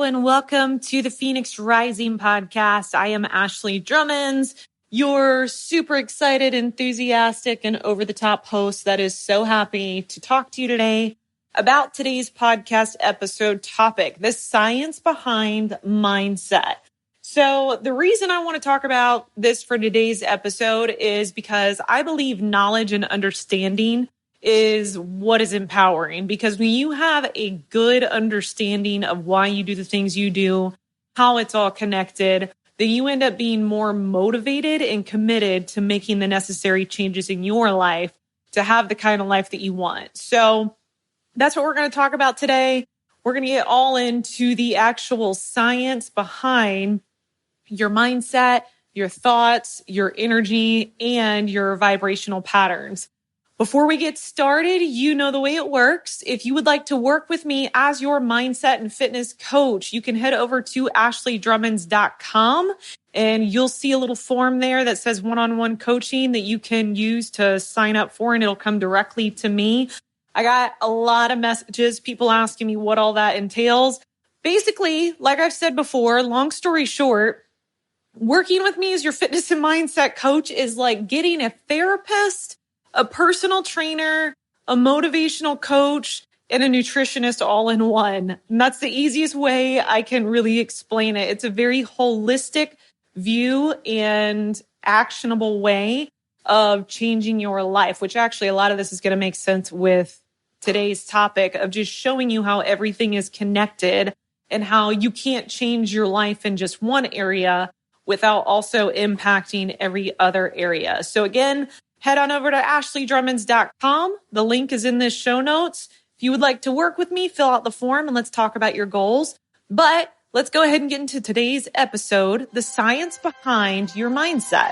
and welcome to the Phoenix Rising podcast. I am Ashley Drummonds, your super excited, enthusiastic, and over-the-top host that is so happy to talk to you today about today's podcast episode topic, the science behind mindset. So the reason I want to talk about this for today's episode is because I believe knowledge and understanding is what is empowering. Because when you have a good understanding of why you do the things you do, how it's all connected, then you end up being more motivated and committed to making the necessary changes in your life to have the kind of life that you want. So that's what we're going to talk about today. We're going to get all into the actual science behind your mindset, your thoughts, your energy, and your vibrational patterns. Before we get started, you know the way it works. If you would like to work with me as your mindset and fitness coach, you can head over to ashleydrummonds.com and you'll see a little form there that says one-on-one coaching that you can use to sign up for, and it'll come directly to me. I got a lot of messages, people asking me what all that entails. Basically, like I've said before, long story short, working with me as your fitness and mindset coach is like getting a therapist, a personal trainer, a motivational coach, and a nutritionist all in one. And that's the easiest way I can really explain it. It's a very holistic view and actionable way of changing your life, which actually a lot of this is going to make sense with today's topic of just showing you how everything is connected and how you can't change your life in just one area without also impacting every other area. So again, head on over to ashleydrummonds.com. The link is in this show notes. If you would like to work with me, fill out the form and let's talk about your goals. But let's go ahead and get into today's episode, the science behind your mindset.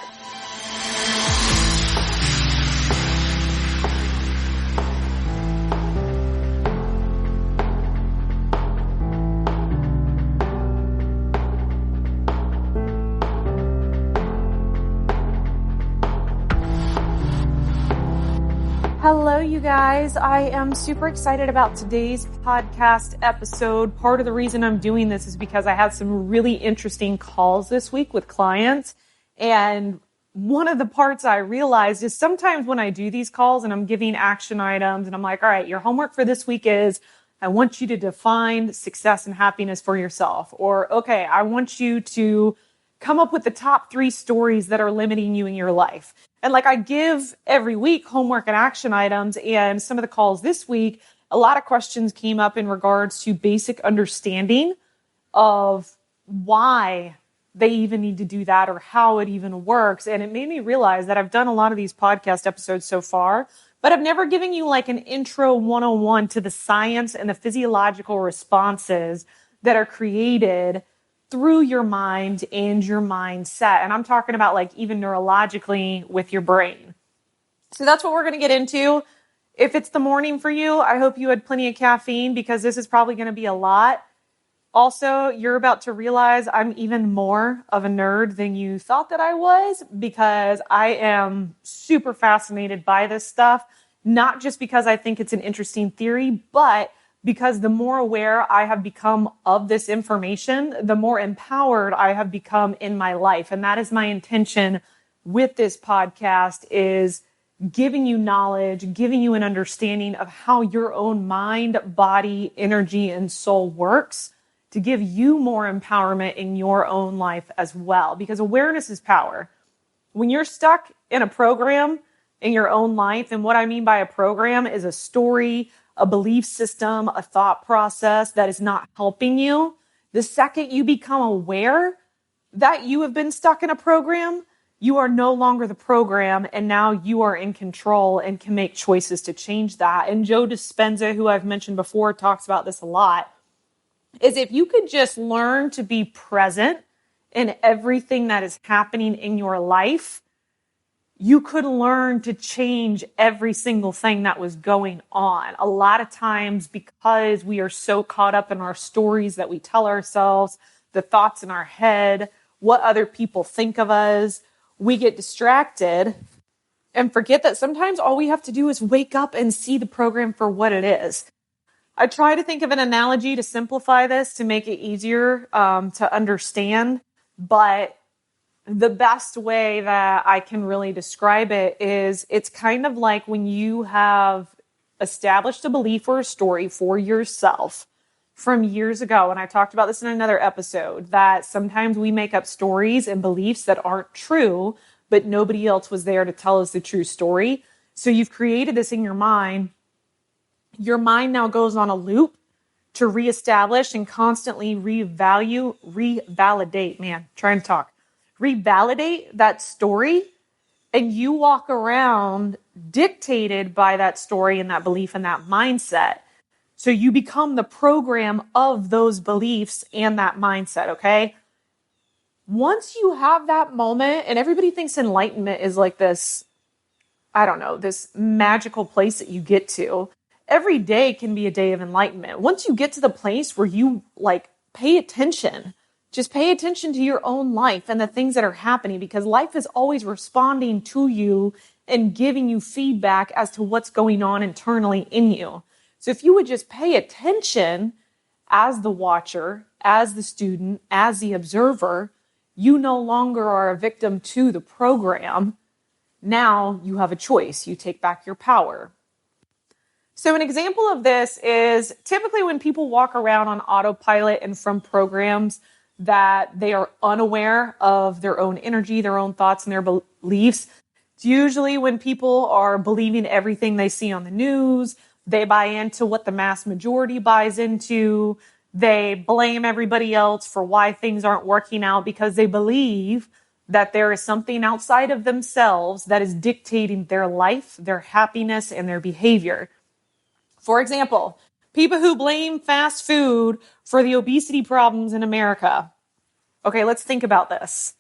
Hello, you guys. I am super excited about today's podcast episode. Part of the reason I'm doing this is because I had some really interesting calls this week with clients. And one of the parts I realized is sometimes when I do these calls and I'm giving action items and I'm like, all right, your homework for this week is I want you to define success and happiness for yourself. Or, okay, I want you to come up with the top 3 stories that are limiting you in your life. And like I give every week homework and action items, and some of the calls this week, a lot of questions came up in regards to basic understanding of why they even need to do that or how it even works. And it made me realize that I've done a lot of these podcast episodes so far, but I've never given you like an intro 101 to the science and the physiological responses that are created through your mind and your mindset. And I'm talking about like even neurologically with your brain. So that's what we're going to get into. If it's the morning for you, I hope you had plenty of caffeine because this is probably going to be a lot. Also, you're about to realize I'm even more of a nerd than you thought that I was because I am super fascinated by this stuff, not just because I think it's an interesting theory, but because the more aware I have become of this information, the more empowered I have become in my life. And that is my intention with this podcast, is giving you knowledge, giving you an understanding of how your own mind, body, energy, and soul works to give you more empowerment in your own life as well. Because awareness is power. When you're stuck in a program in your own life, and what I mean by a program is a story, a belief system, a thought process that is not helping you, the second you become aware that you have been stuck in a program, you are no longer the program, and now you are in control and can make choices to change that. And Joe Dispenza, who I've mentioned before, talks about this a lot, is if you could just learn to be present in everything that is happening in your life, you could learn to change every single thing that was going on. A lot of times, because we are so caught up in our stories that we tell ourselves, the thoughts in our head, what other people think of us, we get distracted and forget that sometimes all we have to do is wake up and see the program for what it is. I try to think of an analogy to simplify this to make it easier to understand, but the best way that I can really describe it is it's kind of like when you have established a belief or a story for yourself from years ago. And I talked about this in another episode, that sometimes we make up stories and beliefs that aren't true, but nobody else was there to tell us the true story. So you've created this in your mind. Your mind now goes on a loop to reestablish and constantly revalidate that story, and you walk around dictated by that story and that belief and that mindset. So you become the program of those beliefs and that mindset, okay? Once you have that moment, and everybody thinks enlightenment is like this, I don't know, this magical place that you get to. Every day can be a day of enlightenment. Once you get to the place where you pay attention, just pay attention to your own life and the things that are happening, because life is always responding to you and giving you feedback as to what's going on internally in you. So if you would just pay attention as the watcher, as the student, as the observer, you no longer are a victim to the program. Now you have a choice. You take back your power. So an example of this is typically when people walk around on autopilot and from programs that they are unaware of their own energy, their own thoughts, and their beliefs. It's usually when people are believing everything they see on the news. They buy into what the mass majority buys into. They blame everybody else for why things aren't working out because they believe that there is something outside of themselves that is dictating their life, their happiness, and their behavior. For example, people who blame fast food for the obesity problems in America. Okay, let's think about this.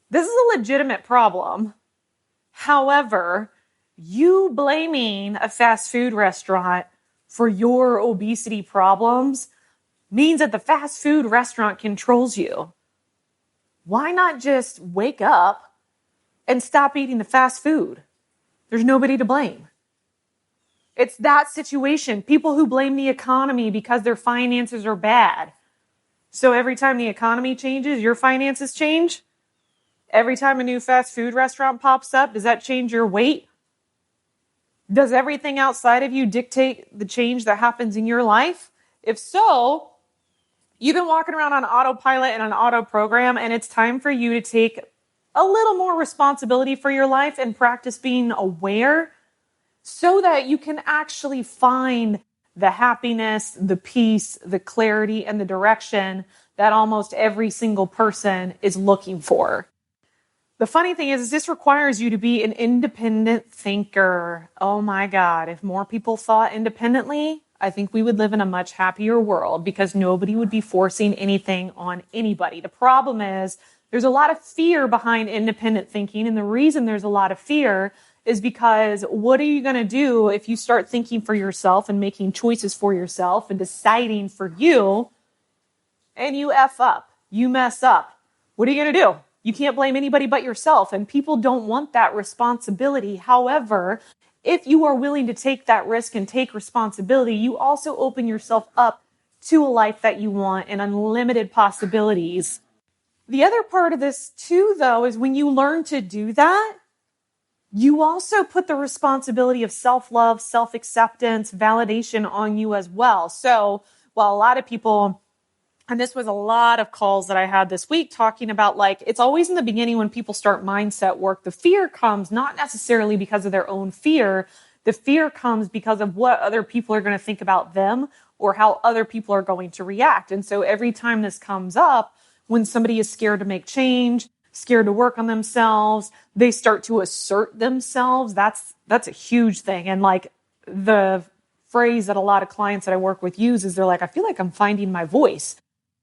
This is a legitimate problem. However, you blaming a fast food restaurant for your obesity problems means that the fast food restaurant controls you. Why not just wake up and stop eating the fast food? There's nobody to blame. It's that situation. People who blame the economy because their finances are bad. So every time the economy changes, your finances change. Every time a new fast food restaurant pops up, does that change your weight? Does everything outside of you dictate the change that happens in your life? If so, you've been walking around on autopilot and an auto program, and it's time for you to take a little more responsibility for your life and practice being aware so that you can actually find the happiness, the peace, the clarity, and the direction that almost every single person is looking for. The funny thing is this requires you to be an independent thinker. Oh my God, if more people thought independently, I think we would live in a much happier world because nobody would be forcing anything on anybody. The problem is there's a lot of fear behind independent thinking, and the reason there's a lot of fear is because what are you going to do if you start thinking for yourself and making choices for yourself and deciding for you and you F up, you mess up? What are you going to do? You can't blame anybody but yourself, and people don't want that responsibility. However, if you are willing to take that risk and take responsibility, you also open yourself up to a life that you want and unlimited possibilities. The other part of this too, though, is when you learn to do that, you also put the responsibility of self-love, self-acceptance, validation on you as well. So while a lot of people, and this was a lot of calls that I had this week talking about, like, it's always in the beginning when people start mindset work, the fear comes not necessarily because of their own fear. The fear comes because of what other people are going to think about them or how other people are going to react. And so every time this comes up, when somebody is scared to make change, scared to work on themselves, they start to assert themselves. That's a huge thing. And like the phrase that a lot of clients that I work with use is they're like, I feel like I'm finding my voice.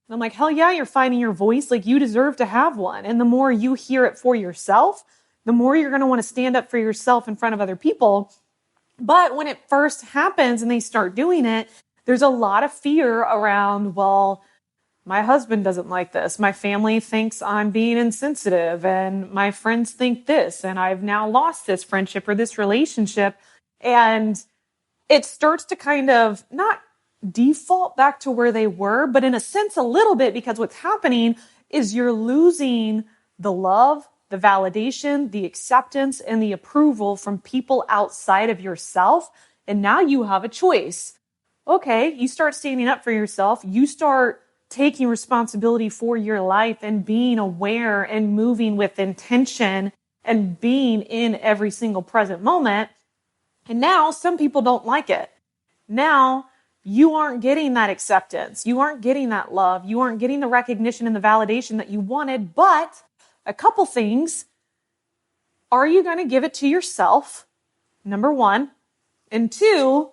And I'm like, hell yeah, you're finding your voice. Like, you deserve to have one. And the more you hear it for yourself, the more you're going to want to stand up for yourself in front of other people. But when it first happens and they start doing it, there's a lot of fear around, well, my husband doesn't like this. My family thinks I'm being insensitive, and my friends think this, and I've now lost this friendship or this relationship. And it starts to kind of not default back to where they were, but in a sense, a little bit, because what's happening is you're losing the love, the validation, the acceptance, and the approval from people outside of yourself. And now you have a choice. Okay, you start standing up for yourself. You start taking responsibility for your life and being aware and moving with intention and being in every single present moment. And now some people don't like it. Now you aren't getting that acceptance. You aren't getting that love. You aren't getting the recognition and the validation that you wanted. But a couple things. Are you going to give it to yourself? Number one. And two,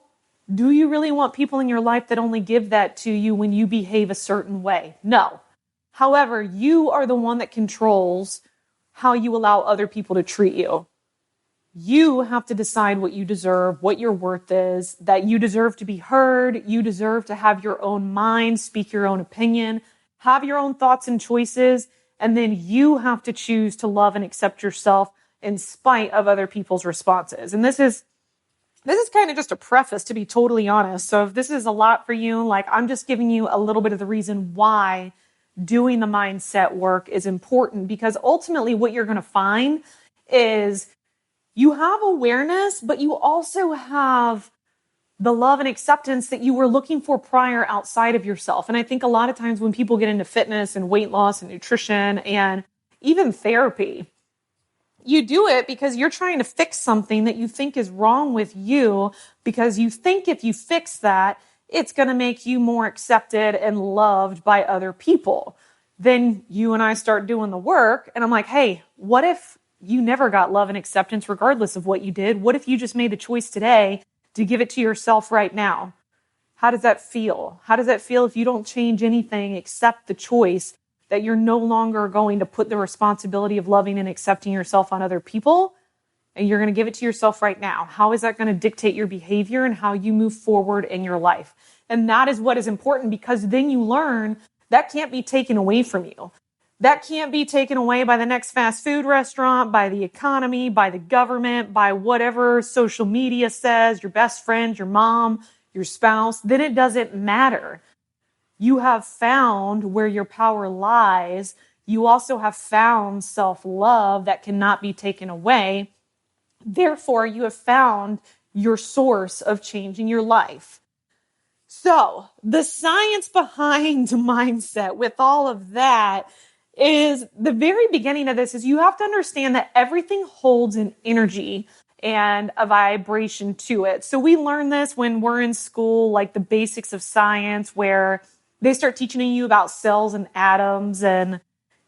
do you really want people in your life that only give that to you when you behave a certain way? No. However, you are the one that controls how you allow other people to treat you. You have to decide what you deserve, what your worth is, that you deserve to be heard, you deserve to have your own mind, speak your own opinion, have your own thoughts and choices, and then you have to choose to love and accept yourself in spite of other people's responses. And this is kind of just a preface, to be totally honest. So if this is a lot for you, like, I'm just giving you a little bit of the reason why doing the mindset work is important, because ultimately what you're going to find is you have awareness, but you also have the love and acceptance that you were looking for prior outside of yourself. And I think a lot of times when people get into fitness and weight loss and nutrition and even therapy, you do it because you're trying to fix something that you think is wrong with you, because you think if you fix that, it's going to make you more accepted and loved by other people. Then you and I start doing the work, and I'm like, hey, what if you never got love and acceptance regardless of what you did? What if you just made the choice today to give it to yourself right now? How does that feel? How does that feel if you don't change anything except the choice that you're no longer going to put the responsibility of loving and accepting yourself on other people, and you're going to give it to yourself right now? How is that going to dictate your behavior and how you move forward in your life? And that is what is important, because then you learn that can't be taken away from you. That can't be taken away by the next fast food restaurant, by the economy, by the government, by whatever social media says, your best friend, your mom, your spouse. Then it doesn't matter. You have found where your power lies. You also have found self-love that cannot be taken away. Therefore, you have found your source of changing your life. So the science behind mindset with all of that is the very beginning of this is you have to understand that everything holds an energy and a vibration to it. So we learn this when we're in school, like the basics of science, where they start teaching you about cells and atoms and,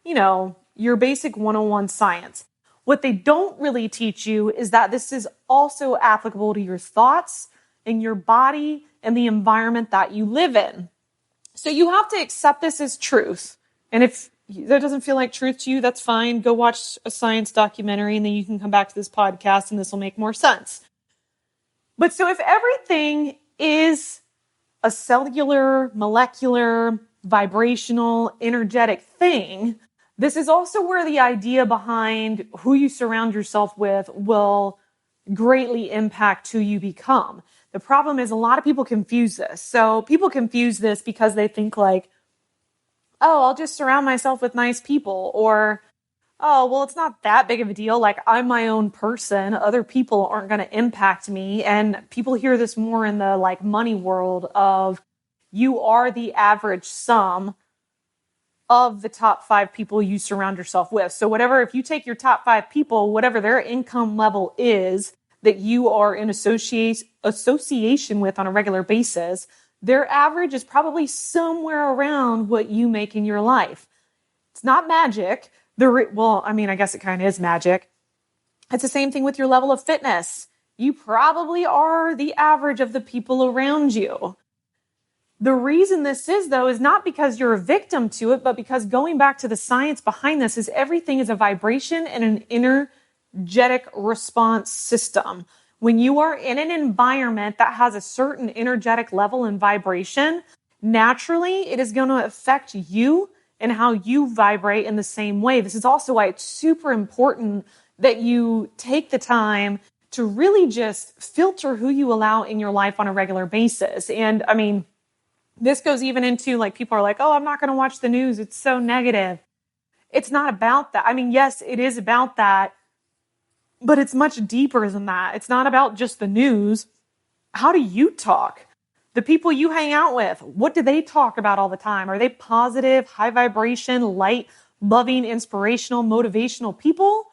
your basic 101 science. What they don't really teach you is that this is also applicable to your thoughts and your body and the environment that you live in. So you have to accept this as truth. And if that doesn't feel like truth to you, that's fine. Go watch a science documentary and then you can come back to this podcast and this will make more sense. But so if everything is a cellular, molecular, vibrational, energetic thing, this is also where the idea behind who you surround yourself with will greatly impact who you become. The problem is a lot of people confuse this. So people confuse this because they think like, oh, I'll just surround myself with nice people, or, oh, well, it's not that big of a deal. Like, I'm my own person. Other people aren't going to impact me. And people hear this more in the like money world of you are the average sum of the top 5 people you surround yourself with. So whatever, if you take your top 5 people, whatever their income level is that you are in association with on a regular basis, their average is probably somewhere around what you make in your life. It's not magic. I guess it kind of is magic. It's the same thing with your level of fitness. You probably are the average of the people around you. The reason this is, though, is not because you're a victim to it, but because going back to the science behind this is everything is a vibration and an energetic response system. When you are in an environment that has a certain energetic level and vibration, naturally it is going to affect you and how you vibrate in the same way. This is also why it's super important that you take the time to really just filter who you allow in your life on a regular basis. And I mean, this goes even into like, people are like, oh, I'm not going to watch the news. It's so negative. It's not about that. I mean, yes, it is about that, but it's much deeper than that. It's not about just the news. How do you talk? The people you hang out with, what do they talk about all the time? Are they positive, high vibration, light, loving, inspirational, motivational people?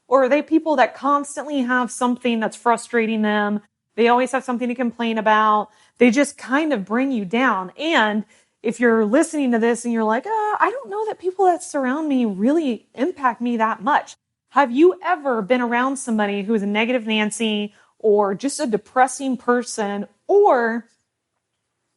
Or are they people that constantly have something that's frustrating them? They always have something to complain about. They just kind of bring you down. And if you're listening to this and you're like, I don't know that people that surround me really impact me that much. Have you ever been around somebody who is a negative Nancy or just a depressing person or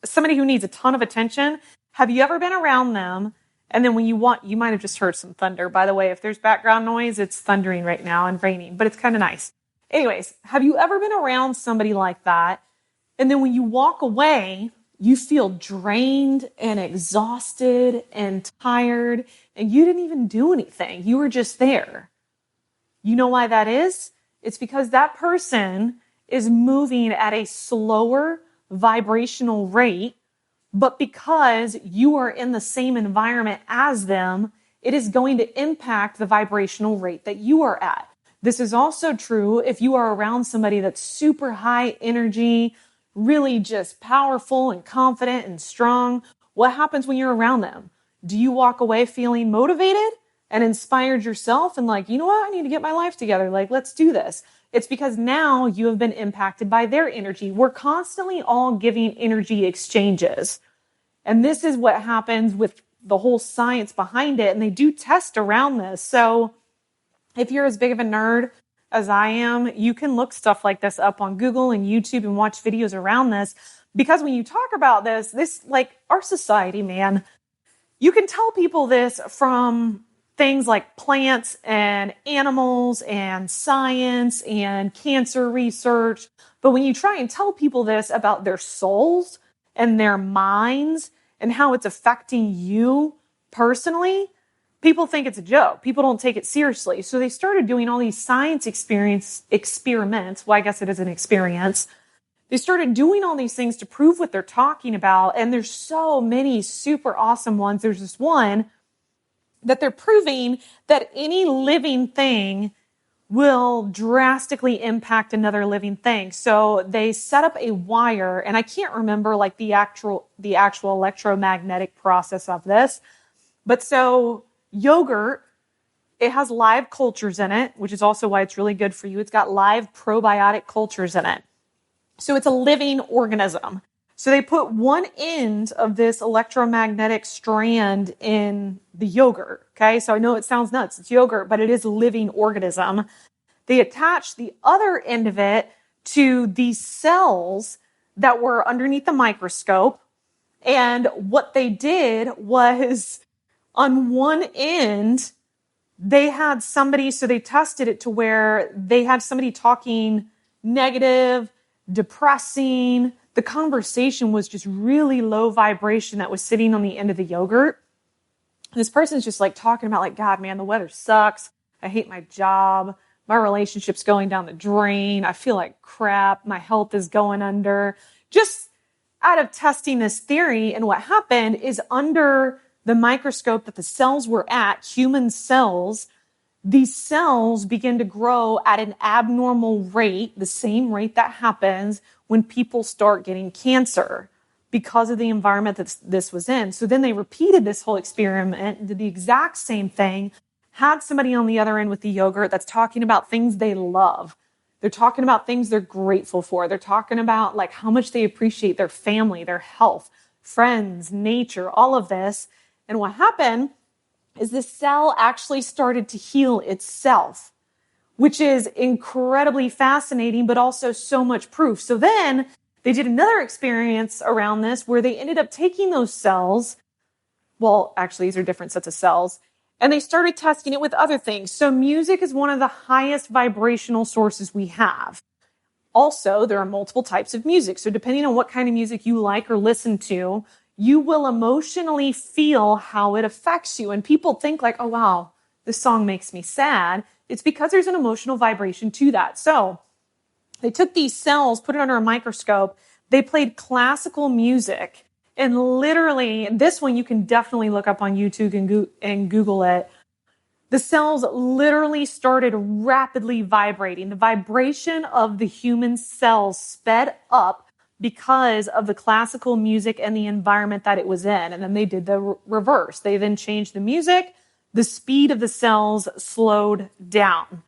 somebody who needs a ton of attention? Have you ever been around them? And then when you might have just heard some thunder. By the way, if there's background noise, it's thundering right now and raining, but it's kind of nice. Anyways, have you ever been around somebody like that? And then when you walk away, you feel drained and exhausted and tired, and you didn't even do anything. You were just there. You know why that is? It's because that person is moving at a slower vibrational rate, but because you are in the same environment as them, it is going to impact the vibrational rate that you are at. This is also true if you are around somebody that's super high energy, really just powerful and confident and strong. What happens when you're around them? Do you walk away feeling motivated and inspired yourself and like, you know what? I need to get my life together. Like, let's do this. It's because now you have been impacted by their energy. We're constantly all giving energy exchanges. And this is what happens with the whole science behind it. And they do test around this. So if you're as big of a nerd as I am, you can look stuff like this up on Google and YouTube and watch videos around this. Because when you talk about this, like our society, man, you can tell people this from things like plants and animals and science and cancer research. But when you try and tell people this about their souls and their minds and how it's affecting you personally, people think it's a joke. People don't take it seriously. So they started doing all these science experiments. Well, I guess it is an experience. They started doing all these things to prove what they're talking about. And there's so many super awesome ones. There's this one that they're proving that any living thing will drastically impact another living thing. So they set up a wire, and I can't remember like the actual electromagnetic process of this. But so yogurt, it has live cultures in it, which is also why it's really good for you. It's got live probiotic cultures in it. So it's a living organism. So they put one end of this electromagnetic strand in the yogurt. Okay. So I know it sounds nuts. It's yogurt, but it is a living organism. They attached the other end of it to these cells that were underneath the microscope. And what they did was on one end, they had somebody, so they tested it to where they had somebody talking negative, depressing. The conversation was just really low vibration that was sitting on the end of the yogurt. And this person's just like talking about like, God, man, the weather sucks. I hate my job. My relationship's going down the drain. I feel like crap. My health is going under. Just out of testing this theory. And what happened is under the microscope that the cells were at, human cells, these cells begin to grow at an abnormal rate, the same rate that happens when people start getting cancer because of the environment that this was in. So then they repeated this whole experiment, did the exact same thing, had somebody on the other end with the yogurt that's talking about things they love. They're talking about things they're grateful for. They're talking about like how much they appreciate their family, their health, friends, nature, all of this. And what happened is this cell actually started to heal itself, which is incredibly fascinating, but also so much proof. So then they did another experience around this where they ended up taking those cells. Well, actually, these are different sets of cells. And they started testing it with other things. So music is one of the highest vibrational sources we have. Also, there are multiple types of music. So depending on what kind of music you like or listen to, you will emotionally feel how it affects you. And people think like, oh, wow, this song makes me sad. It's because there's an emotional vibration to that. So They took these cells, put it under a microscope. They played classical music. And literally, this one you can definitely look up on YouTube and Google it. The cells literally started rapidly vibrating. The vibration of the human cells sped up because of the classical music and the environment that it was in. And then they did the reverse. They then changed the music. The speed of the cells slowed down.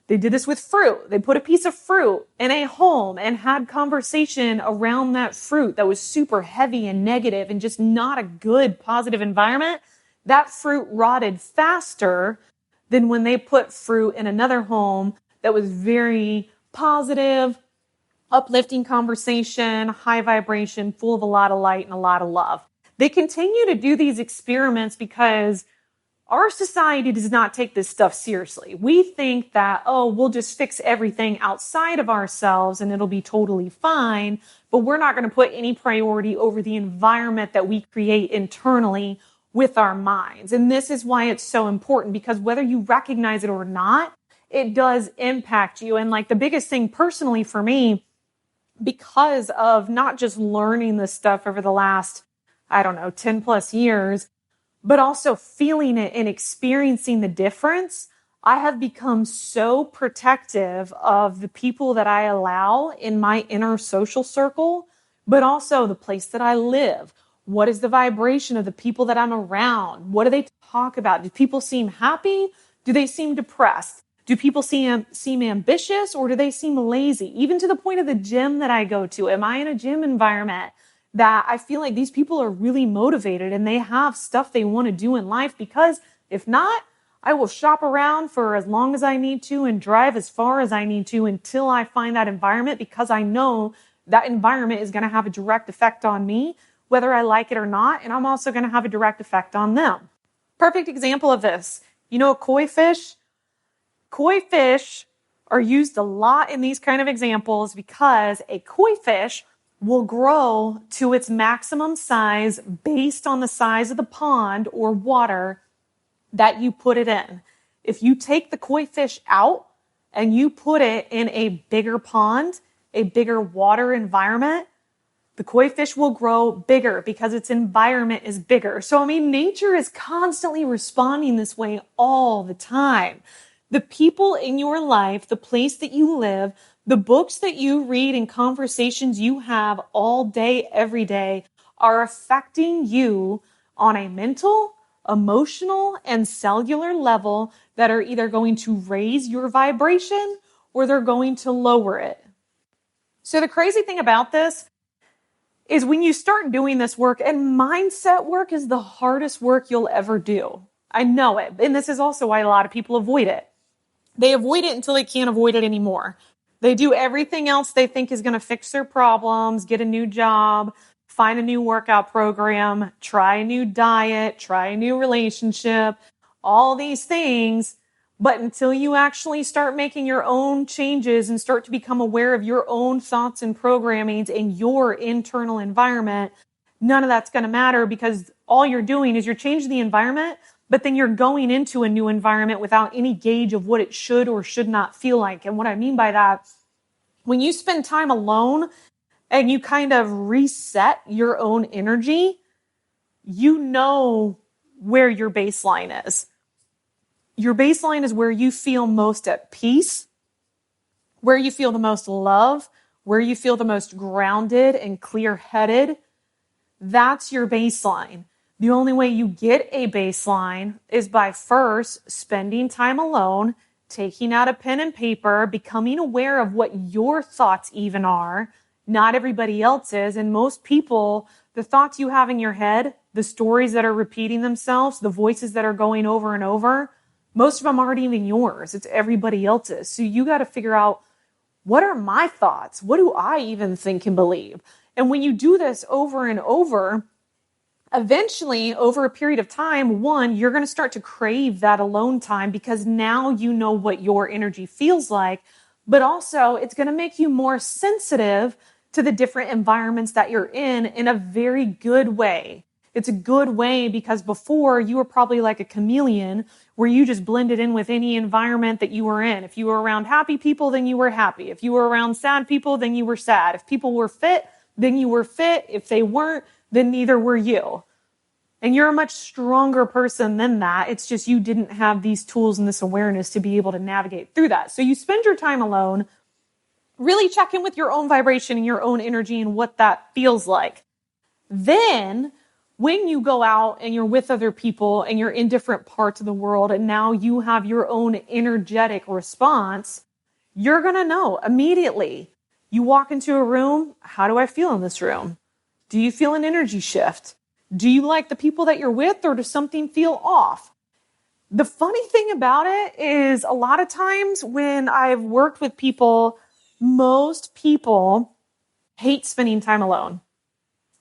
They did this with fruit. They put a piece of fruit in a home and had conversation around that fruit that was super heavy and negative and just not a good positive environment. That fruit rotted faster than when they put fruit in another home that was very positive, uplifting conversation, high vibration, full of a lot of light and a lot of love. They continue to do these experiments because our society does not take this stuff seriously. We think that, we'll just fix everything outside of ourselves and it'll be totally fine, but we're not going to put any priority over the environment that we create internally with our minds. And this is why it's so important, because whether you recognize it or not, it does impact you. And like the biggest thing personally for me, because of not just learning this stuff over the last, 10 plus years, but also feeling it and experiencing the difference, I have become so protective of the people that I allow in my inner social circle, but also the place that I live. What is the vibration of the people that I'm around? What do they talk about? Do people seem happy? Do they seem depressed? Do people seem ambitious, or do they seem lazy? Even to the point of the gym that I go to. Am I in a gym environment that I feel like these people are really motivated and they have stuff they want to do in life? Because if not, I will shop around for as long as I need to and drive as far as I need to until I find that environment, because I know that environment is going to have a direct effect on me, whether I like it or not. And I'm also going to have a direct effect on them. Perfect example of this. You know, a koi fish? Koi fish are used a lot in these kind of examples because a koi fish will grow to its maximum size based on the size of the pond or water that you put it in. If you take the koi fish out and you put it in a bigger pond, a bigger water environment, the koi fish will grow bigger because its environment is bigger. So, nature is constantly responding this way all the time. The people in your life, the place that you live, the books that you read and conversations you have all day, every day are affecting you on a mental, emotional, and cellular level that are either going to raise your vibration or they're going to lower it. So the crazy thing about this is when you start doing this work, and mindset work is the hardest work you'll ever do. I know it. And this is also why a lot of people avoid it. They avoid it until they can't avoid it anymore. They do everything else they think is going to fix their problems, get a new job, find a new workout program, try a new diet, try a new relationship, all these things. But until you actually start making your own changes and start to become aware of your own thoughts and programmings in your internal environment, none of that's going to matter, because all you're doing is you're changing the environment, but then you're going into a new environment without any gauge of what it should or should not feel like. And what I mean by that, when you spend time alone and you kind of reset your own energy, you know where your baseline is. Your baseline is where you feel most at peace, where you feel the most love, where you feel the most grounded and clear-headed. That's your baseline. The only way you get a baseline is by first spending time alone, taking out a pen and paper, becoming aware of what your thoughts even are, not everybody else's. And most people, the thoughts you have in your head, the stories that are repeating themselves, the voices that are going over and over, most of them aren't even yours. It's everybody else's. So you got to figure out, what are my thoughts? What do I even think and believe? And when you do this over and over, eventually, over a period of time, one, you're going to start to crave that alone time because now you know what your energy feels like, but also it's going to make you more sensitive to the different environments that you're in a very good way. It's a good way because before you were probably like a chameleon where you just blended in with any environment that you were in. If you were around happy people, then you were happy. If you were around sad people, then you were sad. If people were fit, then you were fit. If they weren't, then neither were you. And you're a much stronger person than that. It's just you didn't have these tools and this awareness to be able to navigate through that. So you spend your time alone, really check in with your own vibration and your own energy and what that feels like. Then when you go out and you're with other people and you're in different parts of the world and now you have your own energetic response, you're going to know immediately. You walk into a room, how do I feel in this room? Do you feel an energy shift? Do you like the people that you're with, or does something feel off? The funny thing about it is a lot of times when I've worked with people, most people hate spending time alone.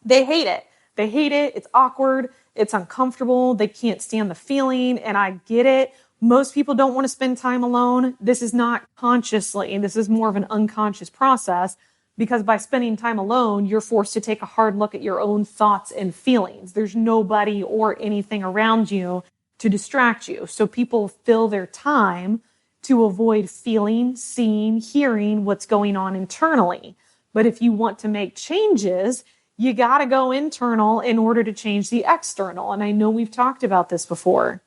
They hate it. They hate it. It's awkward. It's uncomfortable. They can't stand the feeling, and I get it. Most people don't want to spend time alone. This is not consciously. This is more of an unconscious process. Because by spending time alone, you're forced to take a hard look at your own thoughts and feelings. There's nobody or anything around you to distract you. So people fill their time to avoid feeling, seeing, hearing what's going on internally. But if you want to make changes, you got to go internal in order to change the external. And I know we've talked about this before.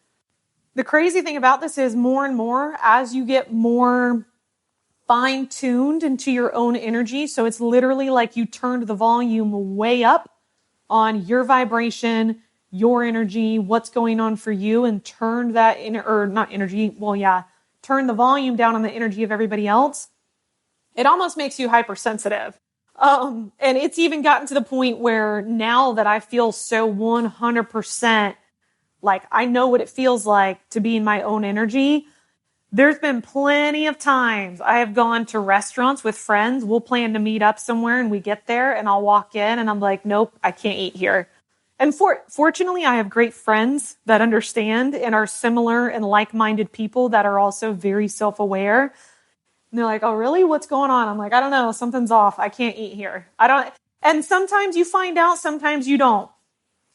The crazy thing about this is more and more as you get more fine-tuned into your own energy. So it's literally like you turned the volume way up on your vibration, your energy, what's going on for you, and turned that turn the volume down on the energy of everybody else. It almost makes you hypersensitive. And it's even gotten to the point where now that I feel so 100% like I know what it feels like to be in my own energy, there's been plenty of times I have gone to restaurants with friends. We'll plan to meet up somewhere and we get there and I'll walk in and I'm like, nope, I can't eat here. And fortunately, I have great friends that understand and are similar and like-minded people that are also very self-aware. And they're like, oh, really? What's going on? I'm like, I don't know. Something's off. I can't eat here. And sometimes you find out, sometimes you don't.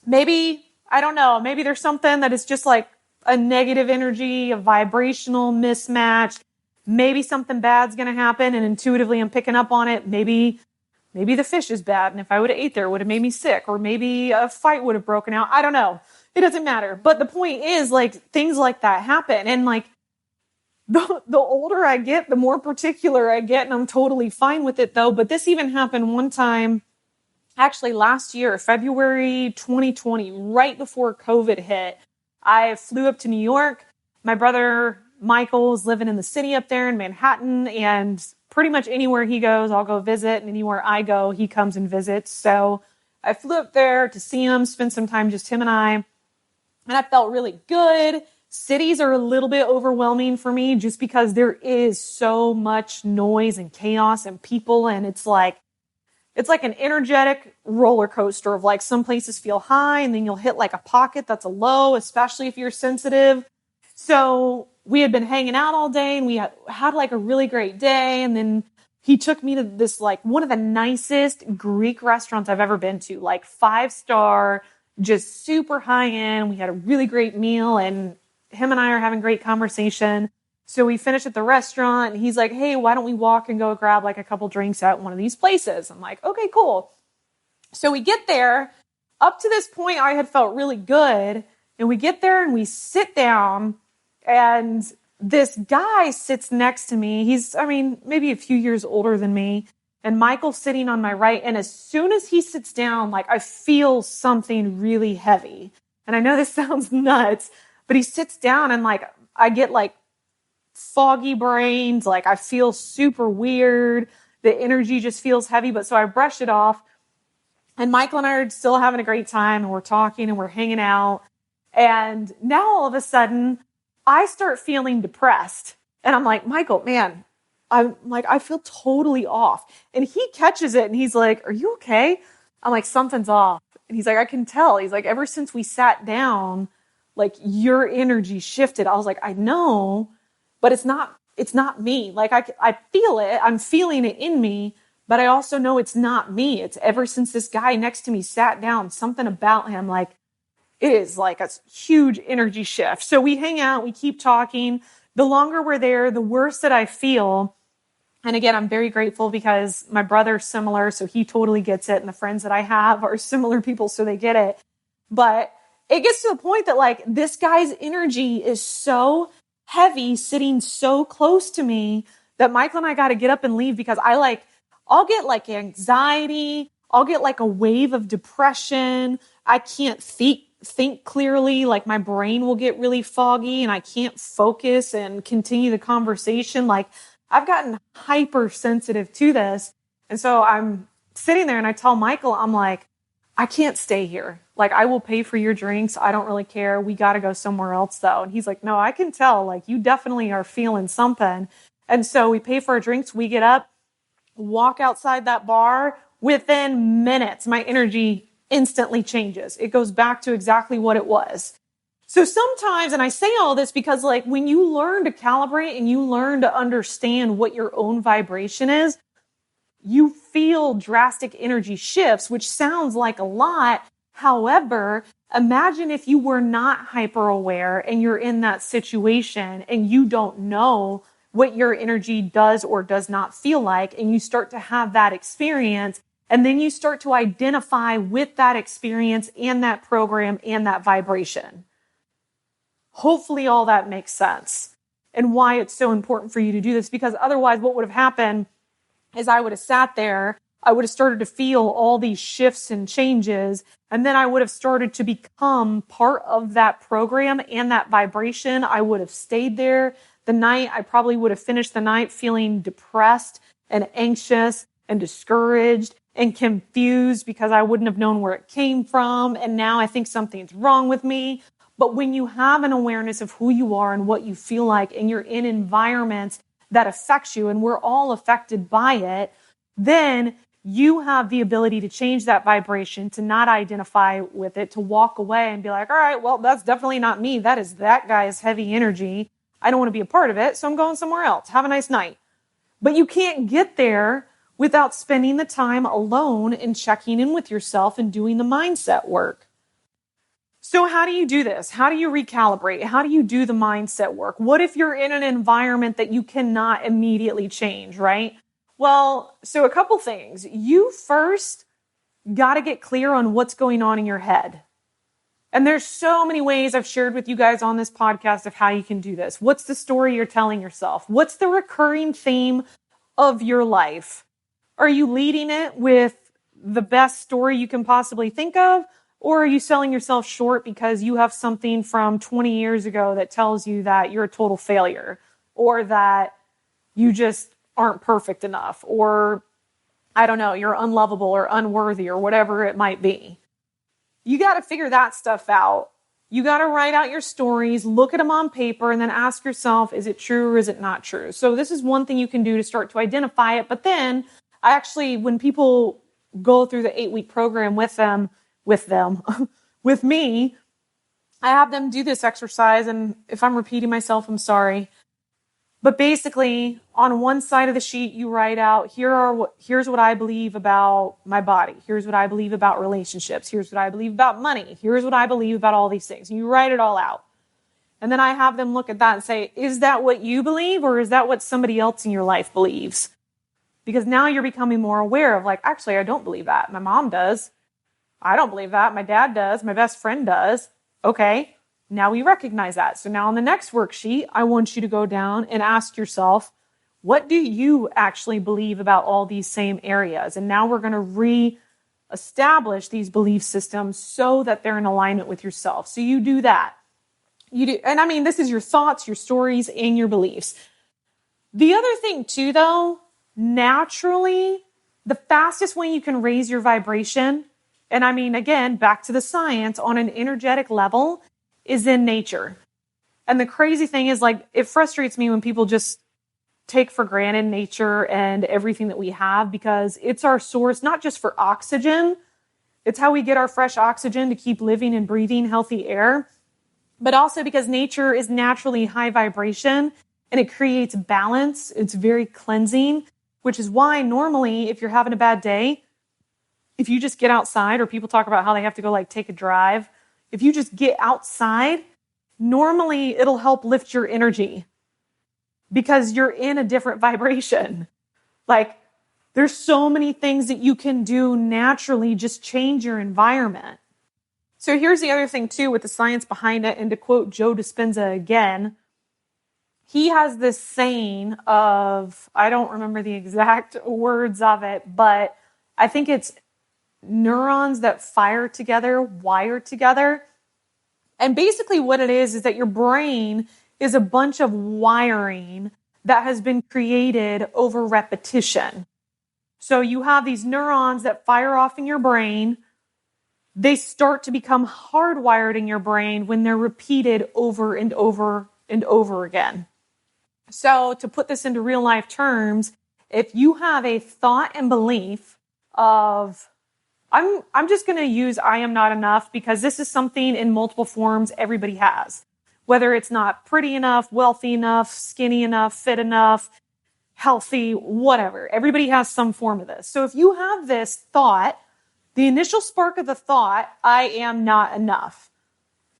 Maybe, I don't know. Maybe there's something that is just like a negative energy, a vibrational mismatch. Maybe something bad's going to happen and intuitively I'm picking up on it. Maybe the fish is bad. And if I would have ate there, it would have made me sick, or maybe a fight would have broken out. I don't know. It doesn't matter. But the point is like things like that happen. And like the older I get, the more particular I get, and I'm totally fine with it though. But this even happened one time, actually last year, February 2020, right before COVID hit. I flew up to New York. My brother Michael is living in the city up there in Manhattan, and pretty much anywhere he goes, I'll go visit, and anywhere I go, he comes and visits. So I flew up there to see him, spend some time, just him and I felt really good. Cities are a little bit overwhelming for me just because there is so much noise and chaos and people, and it's like an energetic roller coaster of like some places feel high and then you'll hit like a pocket that's a low, especially if you're sensitive. So we had been hanging out all day and we had like a really great day. And then he took me to this like one of the nicest Greek restaurants I've ever been to, like 5-star, just super high end. We had a really great meal and him and I are having great conversation. So we finished at the restaurant and he's like, hey, why don't we walk and go grab like a couple drinks at one of these places? I'm like, okay, cool. So we get there. Up to this point, I had felt really good. And we get there and we sit down and this guy sits next to me. He's, maybe a few years older than me. And Michael's sitting on my right. And as soon as he sits down, like I feel something really heavy. And I know this sounds nuts, but he sits down and like I get like foggy brains, like I feel super weird. The energy just feels heavy, but so I brush it off. And Michael and I are still having a great time and we're talking and we're hanging out. And now all of a sudden I start feeling depressed. And I'm like, Michael, man, I feel totally off. And he catches it and he's like, are you okay? I'm like, something's off. And he's like, I can tell. He's like, ever since we sat down, like your energy shifted. I was like, I know, but it's not me. Like I feel it. I'm feeling it in me, but I also know it's not me. It's ever since this guy next to me sat down, something about him, like it is like a huge energy shift. So we hang out, we keep talking. The longer we're there, the worse that I feel. And again, I'm very grateful because my brother's similar, so he totally gets it. And the friends that I have are similar people, so they get it. But it gets to the point that like this guy's energy is so heavy sitting so close to me that Michael and I got to get up and leave because I'll get like anxiety. I'll get like a wave of depression. I can't think clearly. Like my brain will get really foggy and I can't focus and continue the conversation. Like I've gotten hypersensitive to this. And so I'm sitting there and I tell Michael, I'm like, I can't stay here. Like, I will pay for your drinks. I don't really care. We got to go somewhere else though. And he's like, no, I can tell. Like, you definitely are feeling something. And so we pay for our drinks. We get up, walk outside that bar. Within minutes, my energy instantly changes. It goes back to exactly what it was. So sometimes, and I say all this because like when you learn to calibrate and you learn to understand what your own vibration is, you feel drastic energy shifts, which sounds like a lot. However, imagine if you were not hyper aware and you're in that situation and you don't know what your energy does or does not feel like, and you start to have that experience, and then you start to identify with that experience and that program and that vibration. Hopefully all that makes sense and why it's so important for you to do this, because otherwise what would have happened is I would have sat there, I would have started to feel all these shifts and changes, and then I would have started to become part of that program and that vibration. I would have stayed there the night. I probably would have finished the night feeling depressed and anxious and discouraged and confused because I wouldn't have known where it came from. And now I think something's wrong with me. But when you have an awareness of who you are and what you feel like, and you're in environments that affects you, and we're all affected by it, then you have the ability to change that vibration, to not identify with it, to walk away and be like, all right, well, that's definitely not me. That is that guy's heavy energy. I don't want to be a part of it, so I'm going somewhere else. Have a nice night. But you can't get there without spending the time alone and checking in with yourself and doing the mindset work. So how do you do this? How do you recalibrate? How do you do the mindset work? What if you're in an environment that you cannot immediately change, right? Well, so a couple things. You first got to get clear on what's going on in your head. And there's so many ways I've shared with you guys on this podcast of how you can do this. What's the story you're telling yourself? What's the recurring theme of your life? Are you leading it with the best story you can possibly think of? Or are you selling yourself short because you have something from 20 years ago that tells you that you're a total failure, or that you just aren't perfect enough, or I don't know, you're unlovable or unworthy or whatever it might be? You got to figure that stuff out. You got to write out your stories, look at them on paper, and then ask yourself, is it true or is it not true? So this is one thing you can do to start to identify it. But then I actually, when people go through the 8-week program with me, I have them do this exercise. And if I'm repeating myself, I'm sorry. But basically, on one side of the sheet, you write out, here's what I believe about my body. Here's what I believe about relationships. Here's what I believe about money. Here's what I believe about all these things. And you write it all out. And then I have them look at that and say, is that what you believe, or is that what somebody else in your life believes? Because now you're becoming more aware of, like, actually, I don't believe that. My mom does. I don't believe that. My dad does. My best friend does. Okay. Now we recognize that. So now on the next worksheet, I want you to go down and ask yourself, what do you actually believe about all these same areas? And now we're going to re-establish these belief systems so that they're in alignment with yourself. So you do that. And I mean, this is your thoughts, your stories, and your beliefs. The other thing too, though, naturally, the fastest way you can raise your vibration, and I mean, again, back to the science, on an energetic level, is in nature. And the crazy thing is, like, it frustrates me when people just take for granted nature and everything that we have, because it's our source, not just for oxygen. It's how we get our fresh oxygen to keep living and breathing healthy air, but also because nature is naturally high vibration and it creates balance. It's very cleansing, which is why normally if you're having a bad day, if you just get outside, or people talk about how they have to go like take a drive, if you just get outside, normally it'll help lift your energy because you're in a different vibration. Like, there's so many things that you can do naturally, just change your environment. So here's the other thing too with the science behind it, and to quote Joe Dispenza again, he has this saying of, I don't remember the exact words of it, but I think it's neurons that fire together, wire together. And basically what it is that your brain is a bunch of wiring that has been created over repetition. So you have these neurons that fire off in your brain. They start to become hardwired in your brain when they're repeated over and over and over again. So to put this into real life terms, if you have a thought and belief of, I'm just going to use I am not enough because this is something in multiple forms everybody has. Whether it's not pretty enough, wealthy enough, skinny enough, fit enough, healthy, whatever. Everybody has some form of this. So if you have this thought, the initial spark of the thought, I am not enough,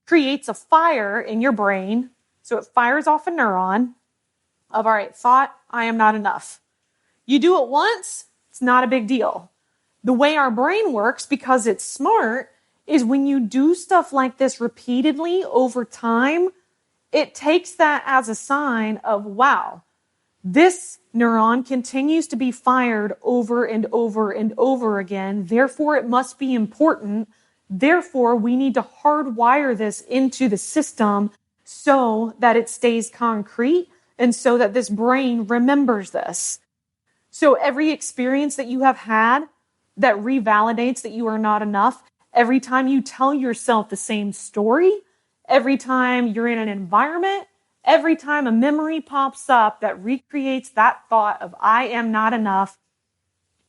creates a fire in your brain. So it fires off a neuron of, all right, thought, I am not enough. You do it once, it's not a big deal. The way our brain works, because it's smart, is when you do stuff like this repeatedly over time, it takes that as a sign of, wow, this neuron continues to be fired over and over and over again. Therefore, it must be important. Therefore, we need to hardwire this into the system so that it stays concrete and so that this brain remembers this. So every experience that you have had that revalidates that you are not enough, every time you tell yourself the same story, every time you're in an environment, every time a memory pops up that recreates that thought of I am not enough,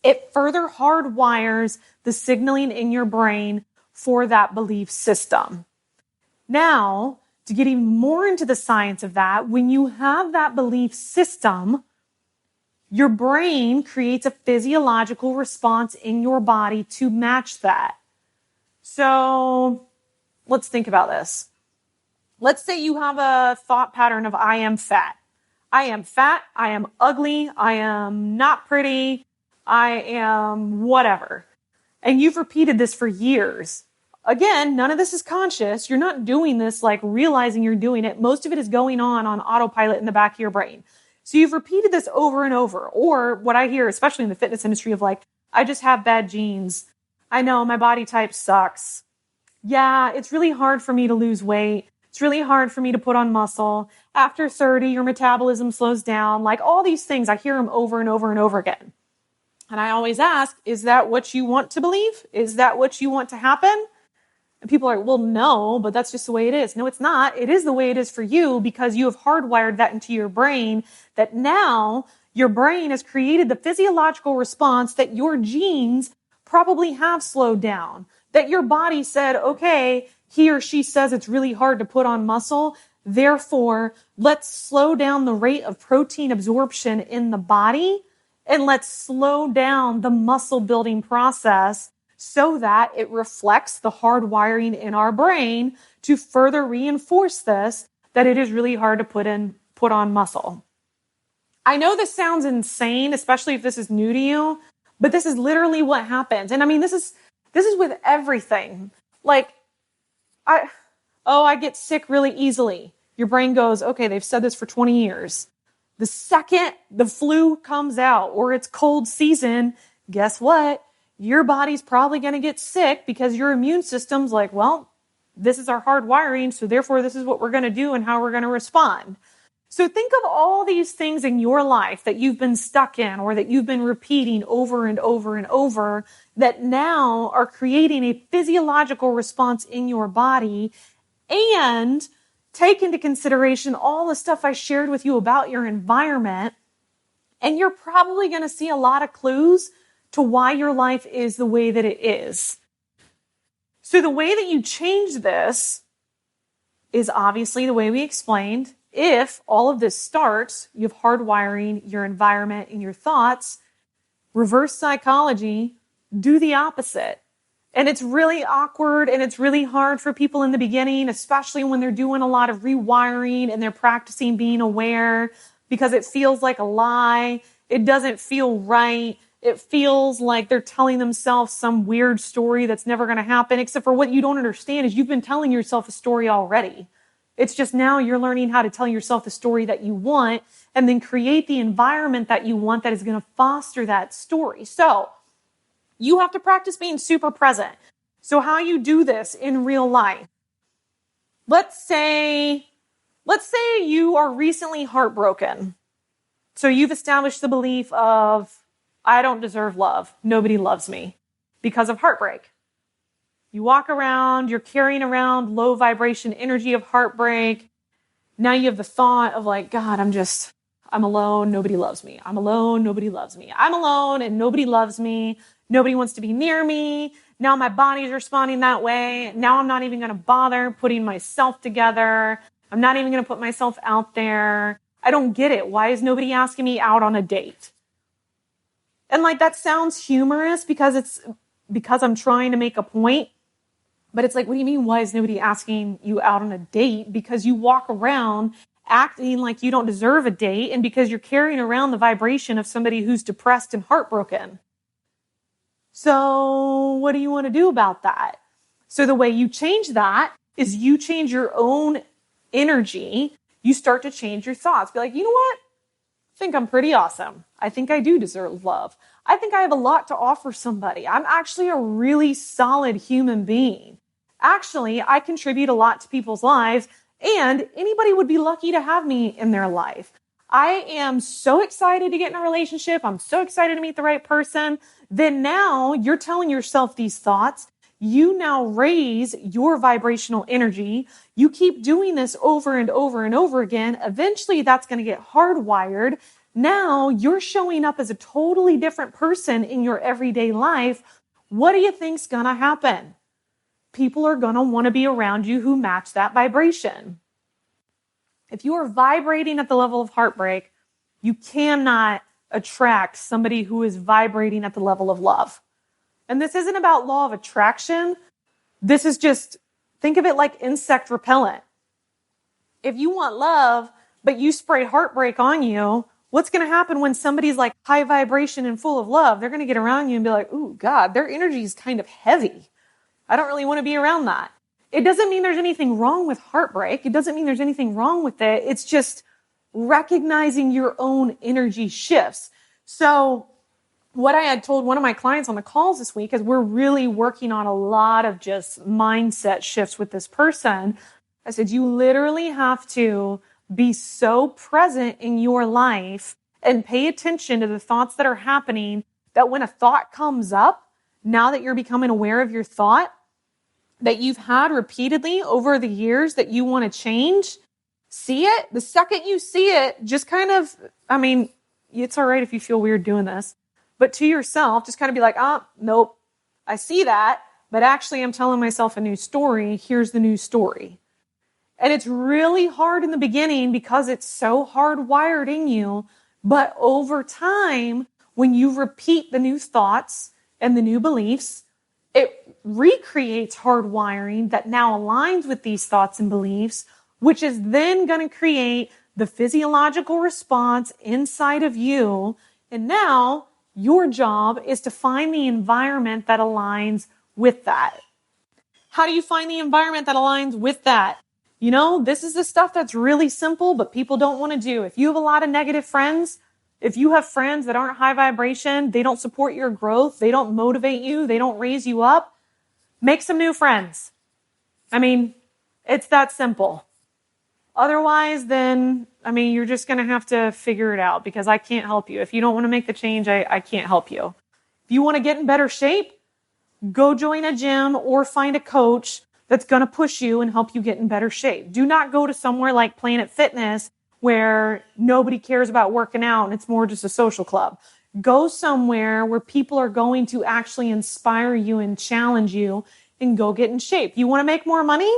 it further hardwires the signaling in your brain for that belief system. Now, to get even more into the science of that, when you have that belief system, your brain creates a physiological response in your body to match that. So let's think about this. Let's say you have a thought pattern of I am fat. I am fat. I am ugly. I am not pretty. I am whatever. And you've repeated this for years. Again, none of this is conscious. You're not doing this like realizing you're doing it. Most of it is going on autopilot in the back of your brain. So you've repeated this over and over. Or what I hear, especially in the fitness industry, of like, I just have bad genes. I know my body type sucks. Yeah, it's really hard for me to lose weight. It's really hard for me to put on muscle. After 30, your metabolism slows down. Like all these things, I hear them over and over and over again. And I always ask, is that what you want to believe? Is that what you want to happen? And people are like, well, no, but that's just the way it is. No, it's not. It is the way it is for you because you have hardwired that into your brain that now your brain has created the physiological response that your genes probably have slowed down. That your body said, okay, he or she says it's really hard to put on muscle. Therefore, let's slow down the rate of protein absorption in the body and let's slow down the muscle building process so that it reflects the hardwiring in our brain to further reinforce this, that it is really hard to put on muscle. I know this sounds insane, especially if this is new to you, but this is literally what happens. And I mean, this is with everything. Like, I get sick really easily. Your brain goes, okay, they've said this for 20 years. The second the flu comes out or it's cold season, guess what? Your body's probably going to get sick because your immune system's like, well, this is our hard wiring, so therefore this is what we're going to do and how we're going to respond. So think of all these things in your life that you've been stuck in or that you've been repeating over and over and over that now are creating a physiological response in your body, and take into consideration all the stuff I shared with you about your environment, and you're probably going to see a lot of clues to why your life is the way that it is. So the way that you change this is obviously the way we explained. If all of this starts, you have hardwiring your environment and your thoughts, reverse psychology, do the opposite. And it's really awkward and it's really hard for people in the beginning, especially when they're doing a lot of rewiring and they're practicing being aware, because it feels like a lie. It doesn't feel right. It feels like they're telling themselves some weird story that's never going to happen, except for what you don't understand is you've been telling yourself a story already. It's just now you're learning how to tell yourself the story that you want and then create the environment that you want that is going to foster that story. So you have to practice being super present. So how you do this in real life? Let's say you are recently heartbroken. So you've established the belief of, I don't deserve love. Nobody loves me because of heartbreak. You walk around, you're carrying around low vibration energy of heartbreak. Now you have the thought of like, God, I'm alone. Nobody loves me. I'm alone. Nobody loves me. I'm alone and nobody loves me. Nobody wants to be near me. Now my body's responding that way. Now I'm not even going to bother putting myself together. I'm not even going to put myself out there. I don't get it. Why is nobody asking me out on a date? And like, that sounds humorous because I'm trying to make a point. But it's like, what do you mean? Why is nobody asking you out on a date? Because you walk around acting like you don't deserve a date and because you're carrying around the vibration of somebody who's depressed and heartbroken. So what do you want to do about that? So the way you change that is you change your own energy. You start to change your thoughts. Be like, you know what? I think I'm pretty awesome. I think I do deserve love. I think I have a lot to offer somebody. I'm actually a really solid human being. Actually, I contribute a lot to people's lives, and anybody would be lucky to have me in their life. I am so excited to get in a relationship. I'm so excited to meet the right person. Then now you're telling yourself these thoughts. You now raise your vibrational energy. You keep doing this over and over and over again. Eventually, that's going to get hardwired. Now you're showing up as a totally different person in your everyday life. What do you think's going to happen? People are going to want to be around you who match that vibration. If you are vibrating at the level of heartbreak, you cannot attract somebody who is vibrating at the level of love. And this isn't about law of attraction. This is just, think of it like insect repellent. If you want love, but you spray heartbreak on you, what's going to happen when somebody's like high vibration and full of love? They're going to get around you and be like, ooh, God, their energy is kind of heavy. I don't really want to be around that. It doesn't mean there's anything wrong with heartbreak. It doesn't mean there's anything wrong with it. It's just recognizing your own energy shifts. So what I had told one of my clients on the calls this week is we're really working on a lot of just mindset shifts with this person. I said, you literally have to be so present in your life and pay attention to the thoughts that are happening that when a thought comes up, now that you're becoming aware of your thought that you've had repeatedly over the years that you want to change, see it. The second you see it, just kind of, it's all right if you feel weird doing this, but to yourself, just kind of be like, oh, nope, I see that, but actually I'm telling myself a new story. Here's the new story. And it's really hard in the beginning because it's so hardwired in you. But over time, when you repeat the new thoughts and the new beliefs, it recreates hardwiring that now aligns with these thoughts and beliefs, which is then going to create the physiological response inside of you. And now your job is to find the environment that aligns with that. How do you find the environment that aligns with that? You know, this is the stuff that's really simple, but people don't want to do. If you have a lot of negative friends, if you have friends that aren't high vibration, they don't support your growth, they don't motivate you, they don't raise you up, make some new friends. It's that simple. Otherwise, then, you're just going to have to figure it out because I can't help you. If you don't want to make the change, I can't help you. If you want to get in better shape, go join a gym or find a coach that's going to push you and help you get in better shape. Do not go to somewhere like Planet Fitness where nobody cares about working out and it's more just a social club. Go somewhere where people are going to actually inspire you and challenge you and go get in shape. You want to make more money?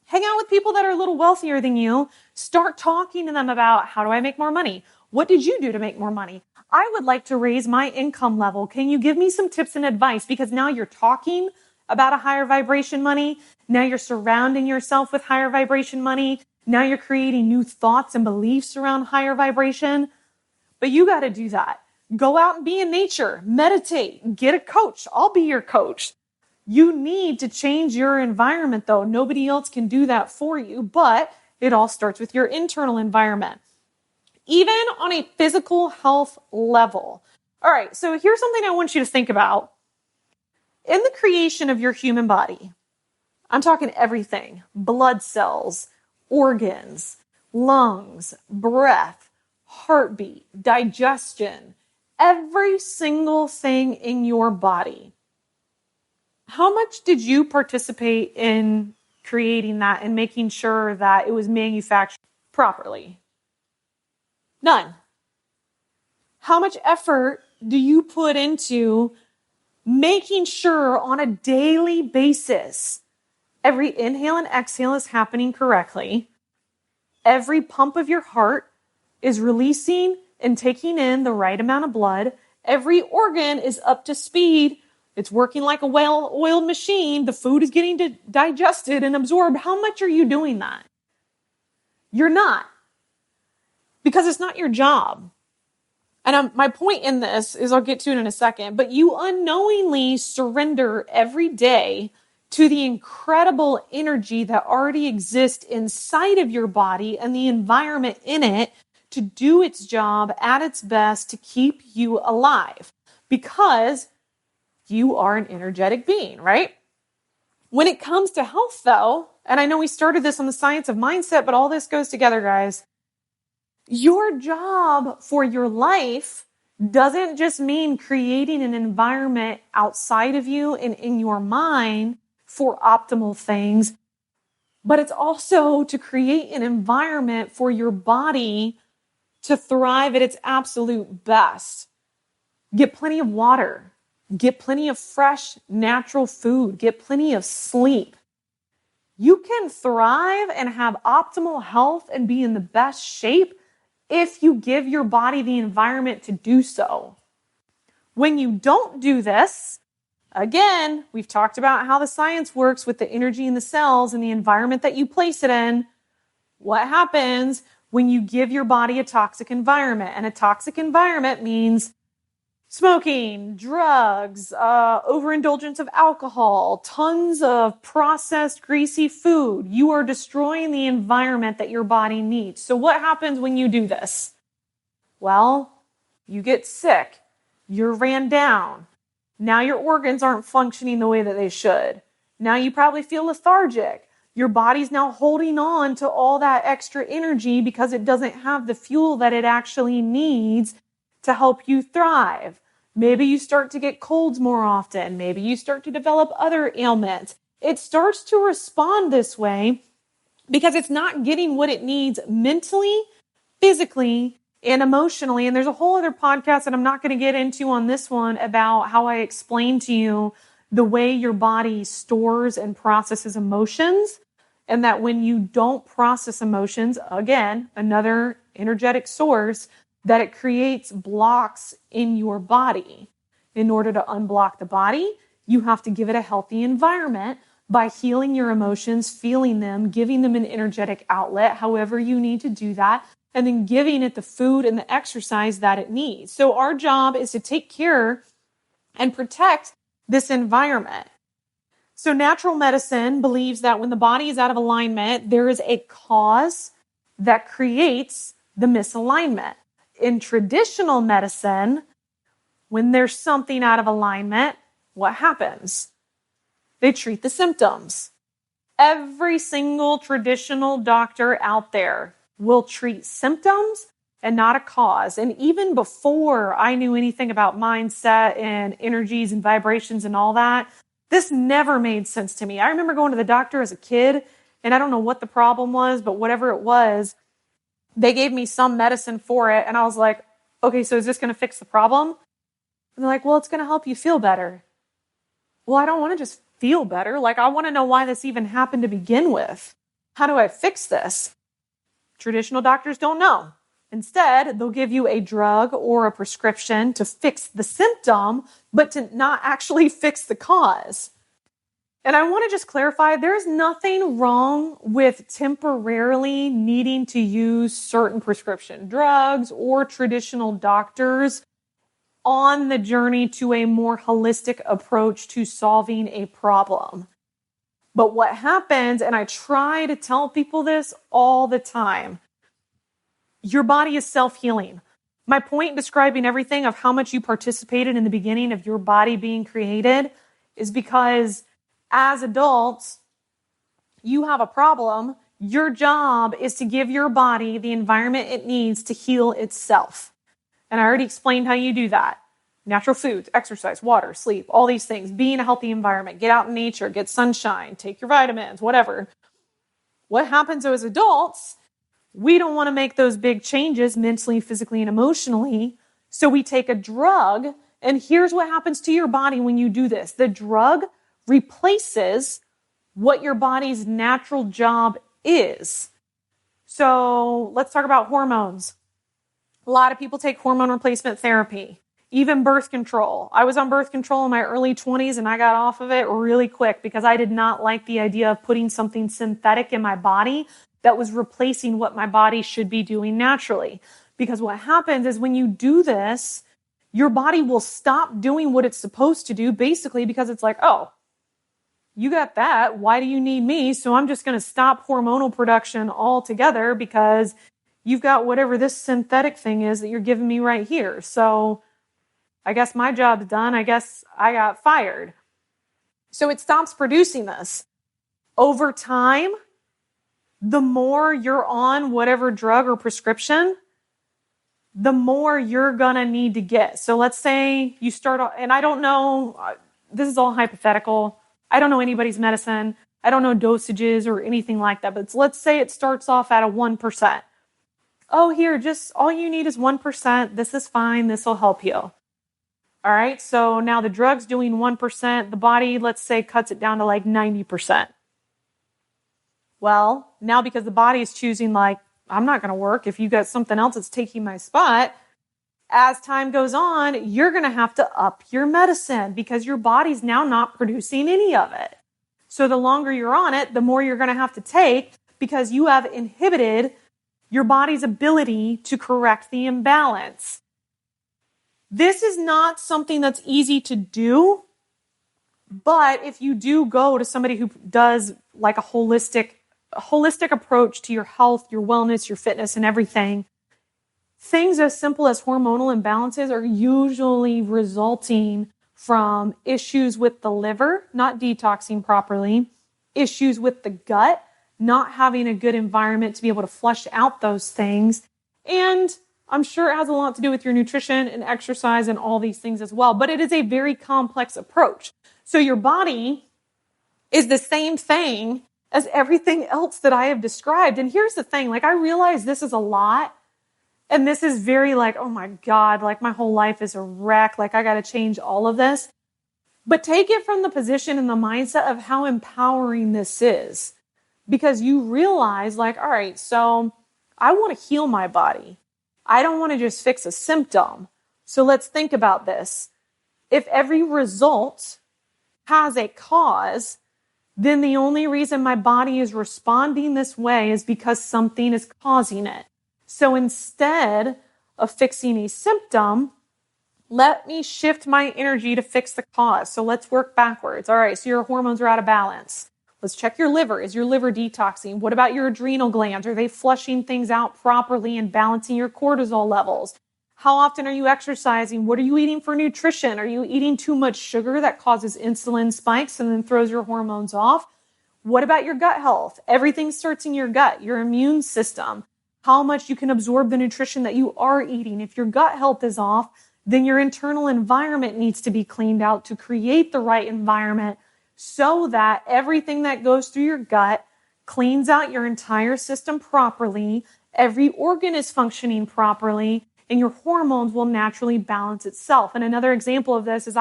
Hang out with people that are a little wealthier than you. Start talking to them about, how do I make more money? What did you do to make more money? I would like to raise my income level. Can you give me some tips and advice? Because now you're talking about a higher vibration money. Now you're surrounding yourself with higher vibration money. Now you're creating new thoughts and beliefs around higher vibration. But you got to do that. Go out and be in nature, meditate, get a coach. I'll be your coach. You need to change your environment though. Nobody else can do that for you, but it all starts with your internal environment. Even on a physical health level. All right, so here's something I want you to think about. In the creation of your human body, I'm talking everything, blood cells, organs, lungs, breath, heartbeat, digestion, every single thing in your body. How much did you participate in creating that and making sure that it was manufactured properly? None. How much effort do you put into making sure on a daily basis every inhale and exhale is happening correctly? Every pump of your heart is releasing and taking in the right amount of blood. Every organ is up to speed. It's working like a well-oiled machine. The food is getting digested and absorbed. How much are you doing that? You're not. Because it's not your job. And my point in this is, I'll get to it in a second, but you unknowingly surrender every day to the incredible energy that already exists inside of your body and the environment in it to do its job at its best to keep you alive. Because you are an energetic being, right? When it comes to health though, and I know we started this on the science of mindset, but all this goes together, guys. Your job for your life doesn't just mean creating an environment outside of you and in your mind for optimal things, but it's also to create an environment for your body to thrive at its absolute best. Get plenty of water. Get plenty of fresh, natural food. Get plenty of sleep. You can thrive and have optimal health and be in the best shape if you give your body the environment to do so. When you don't do this, again, we've talked about how the science works with the energy in the cells and the environment that you place it in. What happens when you give your body a toxic environment? And a toxic environment means smoking, drugs, overindulgence of alcohol, tons of processed, greasy food. You are destroying the environment that your body needs. So what happens when you do this? Well, you get sick. You're ran down. Now your organs aren't functioning the way that they should. Now you probably feel lethargic. Your body's now holding on to all that extra energy because it doesn't have the fuel that it actually needs to help you thrive. Maybe you start to get colds more often. Maybe you start to develop other ailments. It starts to respond this way because it's not getting what it needs mentally, physically, and emotionally. And there's a whole other podcast that I'm not going to get into on this one about how I explain to you the way your body stores and processes emotions. And that when you don't process emotions, again, another energetic source, that it creates blocks in your body. In order to unblock the body, you have to give it a healthy environment by healing your emotions, feeling them, giving them an energetic outlet, however you need to do that, and then giving it the food and the exercise that it needs. So our job is to take care and protect this environment. So natural medicine believes that when the body is out of alignment, there is a cause that creates the misalignment. In traditional medicine, when there's something out of alignment, what happens? They treat the symptoms. Every single traditional doctor out there will treat symptoms and not a cause. And even before I knew anything about mindset and energies and vibrations and all that, this never made sense to me. I remember going to the doctor as a kid, and I don't know what the problem was, but whatever it was, they gave me some medicine for it, and I was like, okay, so is this going to fix the problem? And they're like, well, it's going to help you feel better. Well, I don't want to just feel better. Like, I want to know why this even happened to begin with. How do I fix this? Traditional doctors don't know. Instead, they'll give you a drug or a prescription to fix the symptom, but to not actually fix the cause. And I want to just clarify, there's nothing wrong with temporarily needing to use certain prescription drugs or traditional doctors on the journey to a more holistic approach to solving a problem. But what happens, and I try to tell people this all the time, your body is self-healing. My point in describing everything of how much you participated in the beginning of your body being created is because as adults, you have a problem. Your job is to give your body the environment it needs to heal itself. And I already explained how you do that. Natural foods, exercise, water, sleep, all these things. Be in a healthy environment. Get out in nature. Get sunshine. Take your vitamins, whatever. What happens as adults, we don't want to make those big changes mentally, physically, and emotionally. So we take a drug. And here's what happens to your body when you do this. The drug replaces what your body's natural job is. So let's talk about hormones. A lot of people take hormone replacement therapy, even birth control. I was on birth control in my early 20s and I got off of it really quick because I did not like the idea of putting something synthetic in my body that was replacing what my body should be doing naturally. Because what happens is when you do this, your body will stop doing what it's supposed to do, basically because it's like, oh, you got that. Why do you need me? So I'm just going to stop hormonal production altogether because you've got whatever this synthetic thing is that you're giving me right here. So I guess my job's done. I guess I got fired. So it stops producing this. Over time, the more you're on whatever drug or prescription, the more you're going to need to get. So let's say you start, and I don't know, this is all hypothetical. I don't know anybody's medicine. I don't know dosages or anything like that. But let's say it starts off at a 1%. Oh, here, just all you need is 1%. This is fine. This will help you. All right. So now the drug's doing 1%. The body, let's say, cuts it down to like 90%. Well, now because the body is choosing like, I'm not going to work if you got something else that's taking my spot. As time goes on, you're going to have to up your medicine because your body's now not producing any of it. So the longer you're on it, the more you're going to have to take because you have inhibited your body's ability to correct the imbalance. This is not something that's easy to do, but if you do go to somebody who does like a holistic approach to your health, your wellness, your fitness, and everything, things as simple as hormonal imbalances are usually resulting from issues with the liver, not detoxing properly, issues with the gut, not having a good environment to be able to flush out those things. And I'm sure it has a lot to do with your nutrition and exercise and all these things as well. But it is a very complex approach. So your body is the same thing as everything else that I have described. And here's the thing, like I realize this is a lot. And this is very like, oh my God, like my whole life is a wreck. Like I got to change all of this. But take it from the position and the mindset of how empowering this is. Because you realize like, all right, so I want to heal my body. I don't want to just fix a symptom. So let's think about this. If every result has a cause, then the only reason my body is responding this way is because something is causing it. So instead of fixing a symptom, let me shift my energy to fix the cause. So let's work backwards. All right, so your hormones are out of balance. Let's check your liver. Is your liver detoxing? What about your adrenal glands? Are they flushing things out properly and balancing your cortisol levels? How often are you exercising? What are you eating for nutrition? Are you eating too much sugar that causes insulin spikes and then throws your hormones off? What about your gut health? Everything starts in your gut, your immune system. How much you can absorb the nutrition that you are eating. If your gut health is off, then your internal environment needs to be cleaned out to create the right environment so that everything that goes through your gut cleans out your entire system properly, every organ is functioning properly, and your hormones will naturally balance itself. And another example of this is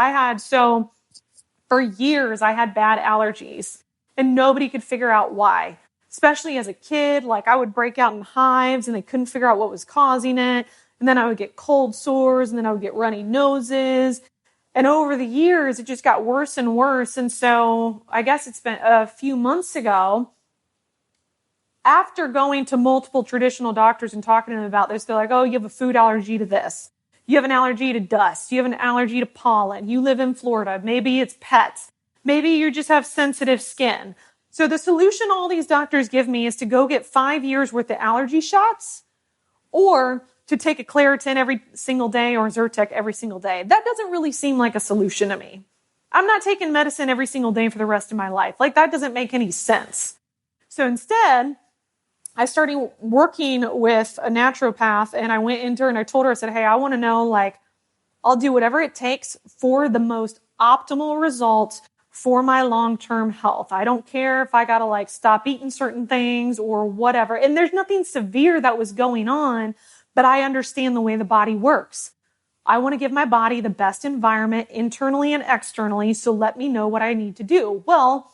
for years, I had bad allergies, and nobody could figure out why. Especially as a kid, like I would break out in hives and they couldn't figure out what was causing it. And then I would get cold sores and then I would get runny noses. And over the years, it just got worse and worse. And so I guess it's been a few months ago, after going to multiple traditional doctors and talking to them about this, they're like, oh, you have a food allergy to this. You have an allergy to dust. You have an allergy to pollen. You live in Florida. Maybe it's pets. Maybe you just have sensitive skin. So the solution all these doctors give me is to go get 5 years worth of allergy shots or to take a Claritin every single day or a Zyrtec every single day. That doesn't really seem like a solution to me. I'm not taking medicine every single day for the rest of my life. Like, that doesn't make any sense. So instead, I started working with a naturopath, and I went into her and I told her, I said, hey, I want to know, like, I'll do whatever it takes for the most optimal results for my long-term health. I don't care if I got to like stop eating certain things or whatever. And there's nothing severe that was going on, but I understand the way the body works. I want to give my body the best environment internally and externally. So let me know what I need to do. Well,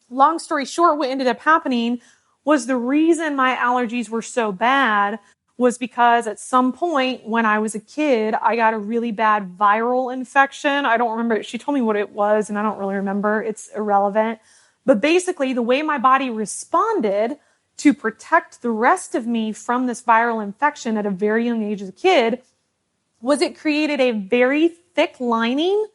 long story short, what ended up happening was the reason my allergies were so bad was because at some point when I was a kid, I got a really bad viral infection. I don't remember. She told me what it was, and I don't really remember. It's irrelevant. But basically, the way my body responded to protect the rest of me from this viral infection at a very young age as a kid was it created a very thick lining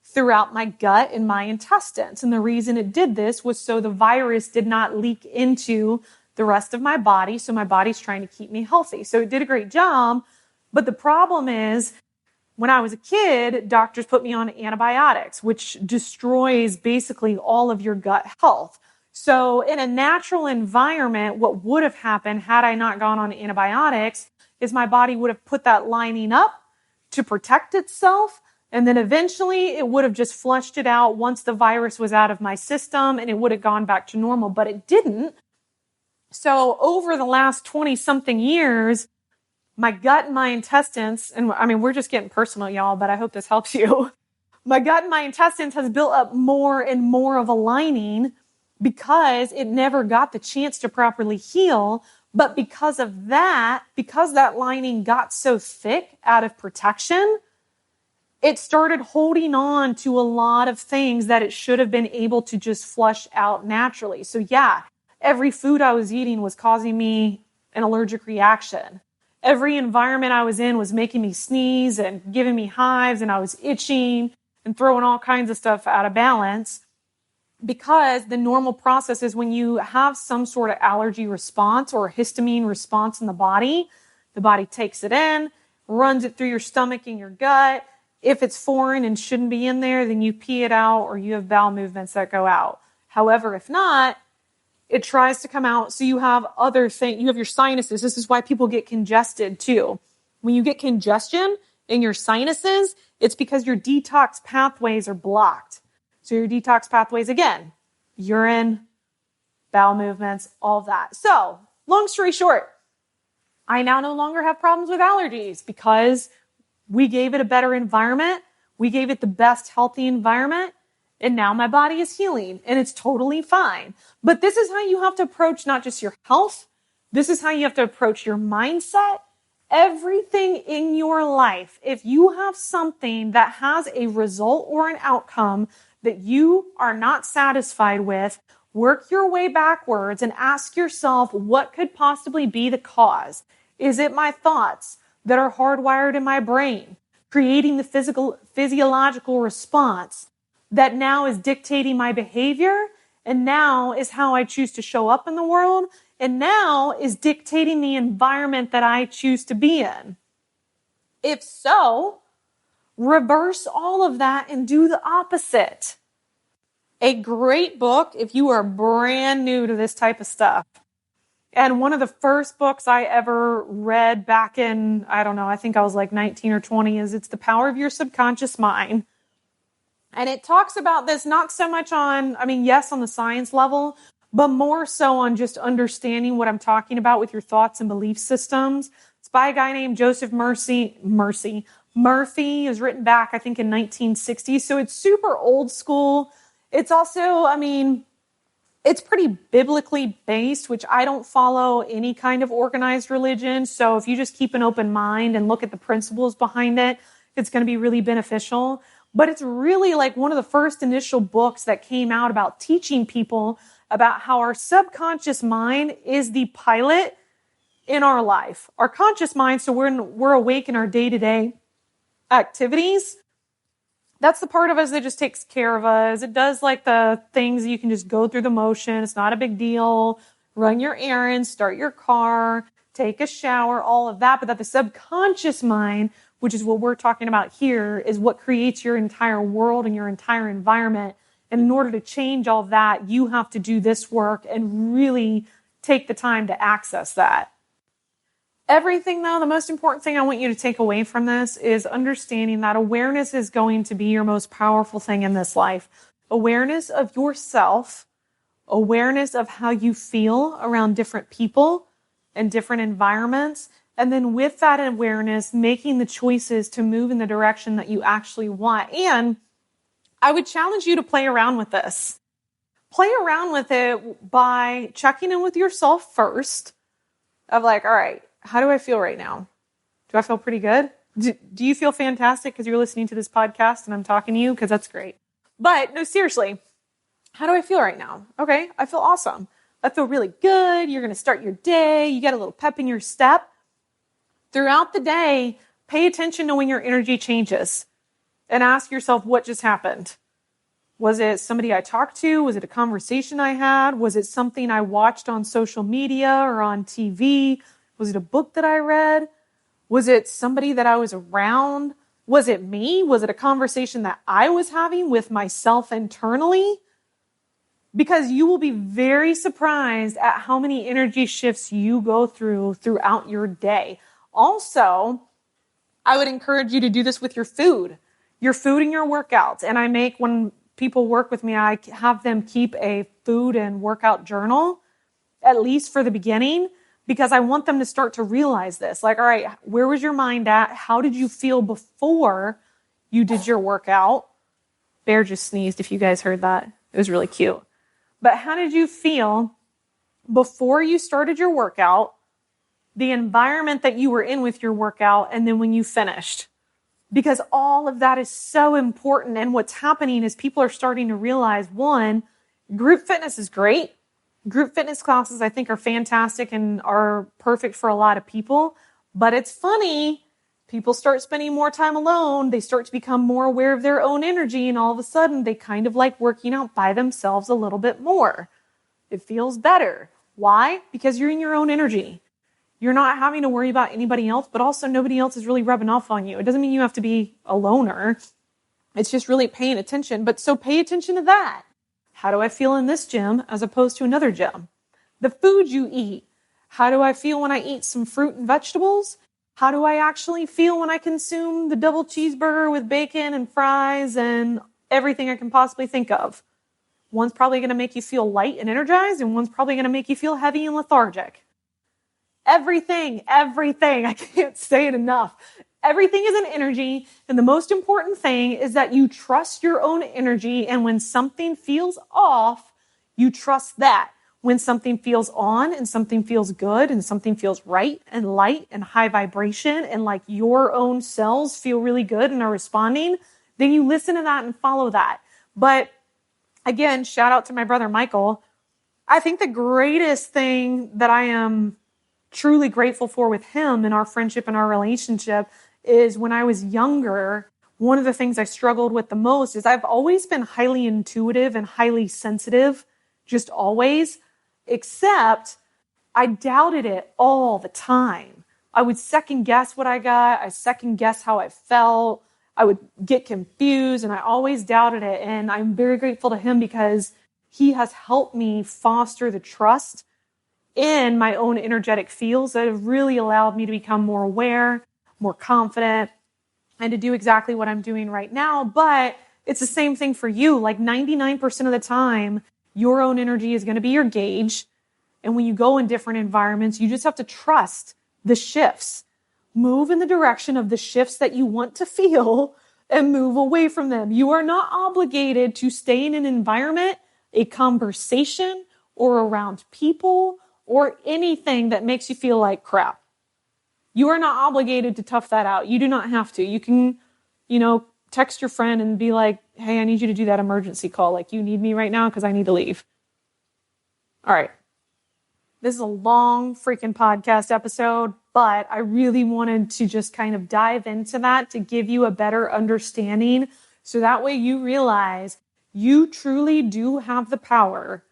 throughout my gut and my intestines. And the reason it did this was so the virus did not leak into the rest of my body. So my body's trying to keep me healthy. So it did a great job. But the problem is, when I was a kid, doctors put me on antibiotics, which destroys basically all of your gut health. So in a natural environment, what would have happened had I not gone on antibiotics is my body would have put that lining up to protect itself. And then eventually it would have just flushed it out once the virus was out of my system, and it would have gone back to normal, but it didn't. So over the last 20 something years, my gut and my intestines, and I mean, we're just getting personal, y'all, but I hope this helps you. My gut and my intestines has built up more and more of a lining because it never got the chance to properly heal. But because of that, because that lining got so thick out of protection, it started holding on to a lot of things that it should have been able to just flush out naturally. So yeah, every food I was eating was causing me an allergic reaction. Every environment I was in was making me sneeze and giving me hives, and I was itching and throwing all kinds of stuff out of balance. Because the normal process is when you have some sort of allergy response or histamine response in the body takes it in, runs it through your stomach and your gut. If it's foreign and shouldn't be in there, then you pee it out or you have bowel movements that go out. However, if not, it tries to come out. So you have other things. You have your sinuses. This is why people get congested too. When you get congestion in your sinuses, it's because your detox pathways are blocked. So your detox pathways, again, urine, bowel movements, all of that. So long story short, I now no longer have problems with allergies because we gave it a better environment. We gave it the best healthy environment. And now my body is healing and it's totally fine. But this is how you have to approach not just your health. This is how you have to approach your mindset. Everything in your life. If you have something that has a result or an outcome that you are not satisfied with, work your way backwards and ask yourself, what could possibly be the cause? Is it my thoughts that are hardwired in my brain, creating the physiological response that now is dictating my behavior, and now is how I choose to show up in the world, and now is dictating the environment that I choose to be in? If so, reverse all of that and do the opposite. A great book if you are brand new to this type of stuff. And one of the first books I ever read back in, I don't know, I think I was like 19 or 20, is It's the Power of Your Subconscious Mind. And it talks about this not so much on, yes, on the science level, but more so on just understanding what I'm talking about with your thoughts and belief systems. It's by a guy named Joseph Murphy. It was written back, I think, in 1960. So it's super old school. It's also, it's pretty biblically based, which I don't follow any kind of organized religion. So if you just keep an open mind and look at the principles behind it, it's going to be really beneficial. But it's really like one of the first initial books that came out about teaching people about how our subconscious mind is the pilot in our life. Our conscious mind, so we're awake in our day-to-day activities. That's the part of us that just takes care of us. It does like the things you can just go through the motion. It's not a big deal. Run your errands, start your car, take a shower, all of that. But that the subconscious mind, which is what we're talking about here, is what creates your entire world and your entire environment. And in order to change all that, you have to do this work and really take the time to access that. Everything, though, the most important thing I want you to take away from this is understanding that awareness is going to be your most powerful thing in this life. Awareness of yourself, awareness of how you feel around different people and different environments, and then with that awareness, making the choices to move in the direction that you actually want. And I would challenge you to play around with this. Play around with it by checking in with yourself first of like, all right, how do I feel right now? Do I feel pretty good? Do you feel fantastic because you're listening to this podcast and I'm talking to you? Because that's great. But no, seriously, how do I feel right now? Okay, I feel awesome. I feel really good. You're going to start your day. You get a little pep in your step. Throughout the day, pay attention to when your energy changes and ask yourself what just happened. Was it somebody I talked to? Was it a conversation I had? Was it something I watched on social media or on TV? Was it a book that I read? Was it somebody that I was around? Was it me? Was it a conversation that I was having with myself internally? Because you will be very surprised at how many energy shifts you go through throughout your day. Also, I would encourage you to do this with your food and your workouts. And when people work with me, I have them keep a food and workout journal, at least for the beginning, because I want them to start to realize this. Like, all right, where was your mind at? How did you feel before you did your workout? Bear just sneezed, if you guys heard that. It was really cute. But how did you feel before you started your workout, the environment that you were in with your workout, and then when you finished? Because all of that is so important. And what's happening is people are starting to realize, one, group fitness is great. Group fitness classes, I think, are fantastic and are perfect for a lot of people. But it's funny, people start spending more time alone. They start to become more aware of their own energy. And all of a sudden, they kind of like working out by themselves a little bit more. It feels better. Why? Because you're in your own energy. You're not having to worry about anybody else, but also nobody else is really rubbing off on you. It doesn't mean you have to be a loner. It's just really paying attention. But so pay attention to that. How do I feel in this gym as opposed to another gym? The food you eat. How do I feel when I eat some fruit and vegetables? How do I actually feel when I consume the double cheeseburger with bacon and fries and everything I can possibly think of? One's probably going to make you feel light and energized, and one's probably going to make you feel heavy and lethargic. Everything, I can't say it enough. Everything is an energy, and the most important thing is that you trust your own energy, and when something feels off, you trust that. When something feels on, and something feels good, and something feels right, and light, and high vibration, and like your own cells feel really good and are responding, then you listen to that and follow that. But again, shout out to my brother Michael. I think the greatest thing that I am truly grateful for with him and our friendship and our relationship is when I was younger, one of the things I struggled with the most is I've always been highly intuitive and highly sensitive, just always, except I doubted it all the time. I would second guess what I got. I second guess how I felt. I would get confused, and I always doubted it. And I'm very grateful to him because he has helped me foster the trust in my own energetic fields that have really allowed me to become more aware, more confident, and to do exactly what I'm doing right now. But it's the same thing for you. Like 99% of the time, your own energy is going to be your gauge. And when you go in different environments, you just have to trust the shifts. Move in the direction of the shifts that you want to feel and move away from them. You are not obligated to stay in an environment, a conversation, or around people, or anything that makes you feel like crap. You are not obligated to tough that out. You do not have to. You can, text your friend and be like, hey, I need you to do that emergency call. Like, you need me right now because I need to leave. All right. This is a long freaking podcast episode, but I really wanted to just kind of dive into that to give you a better understanding. So that way you realize you truly do have the power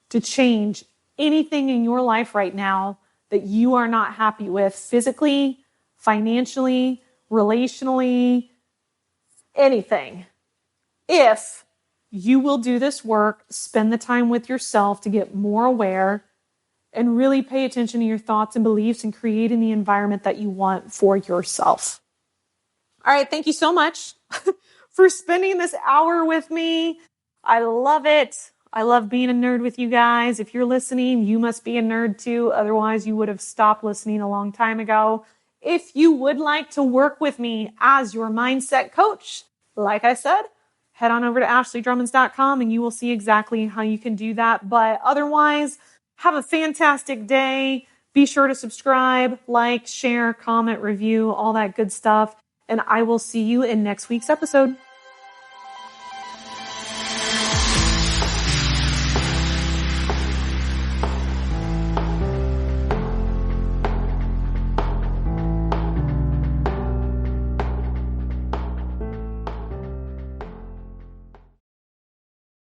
to change anything in your life right now that you are not happy with physically, financially, relationally, anything. If you will do this work, spend the time with yourself to get more aware and really pay attention to your thoughts and beliefs and creating the environment that you want for yourself. All right. Thank you so much for spending this hour with me. I love it. I love being a nerd with you guys. If you're listening, you must be a nerd too. Otherwise, you would have stopped listening a long time ago. If you would like to work with me as your mindset coach, like I said, head on over to ashleydrummonds.com and you will see exactly how you can do that. But otherwise, have a fantastic day. Be sure to subscribe, like, share, comment, review, all that good stuff. And I will see you in next week's episode.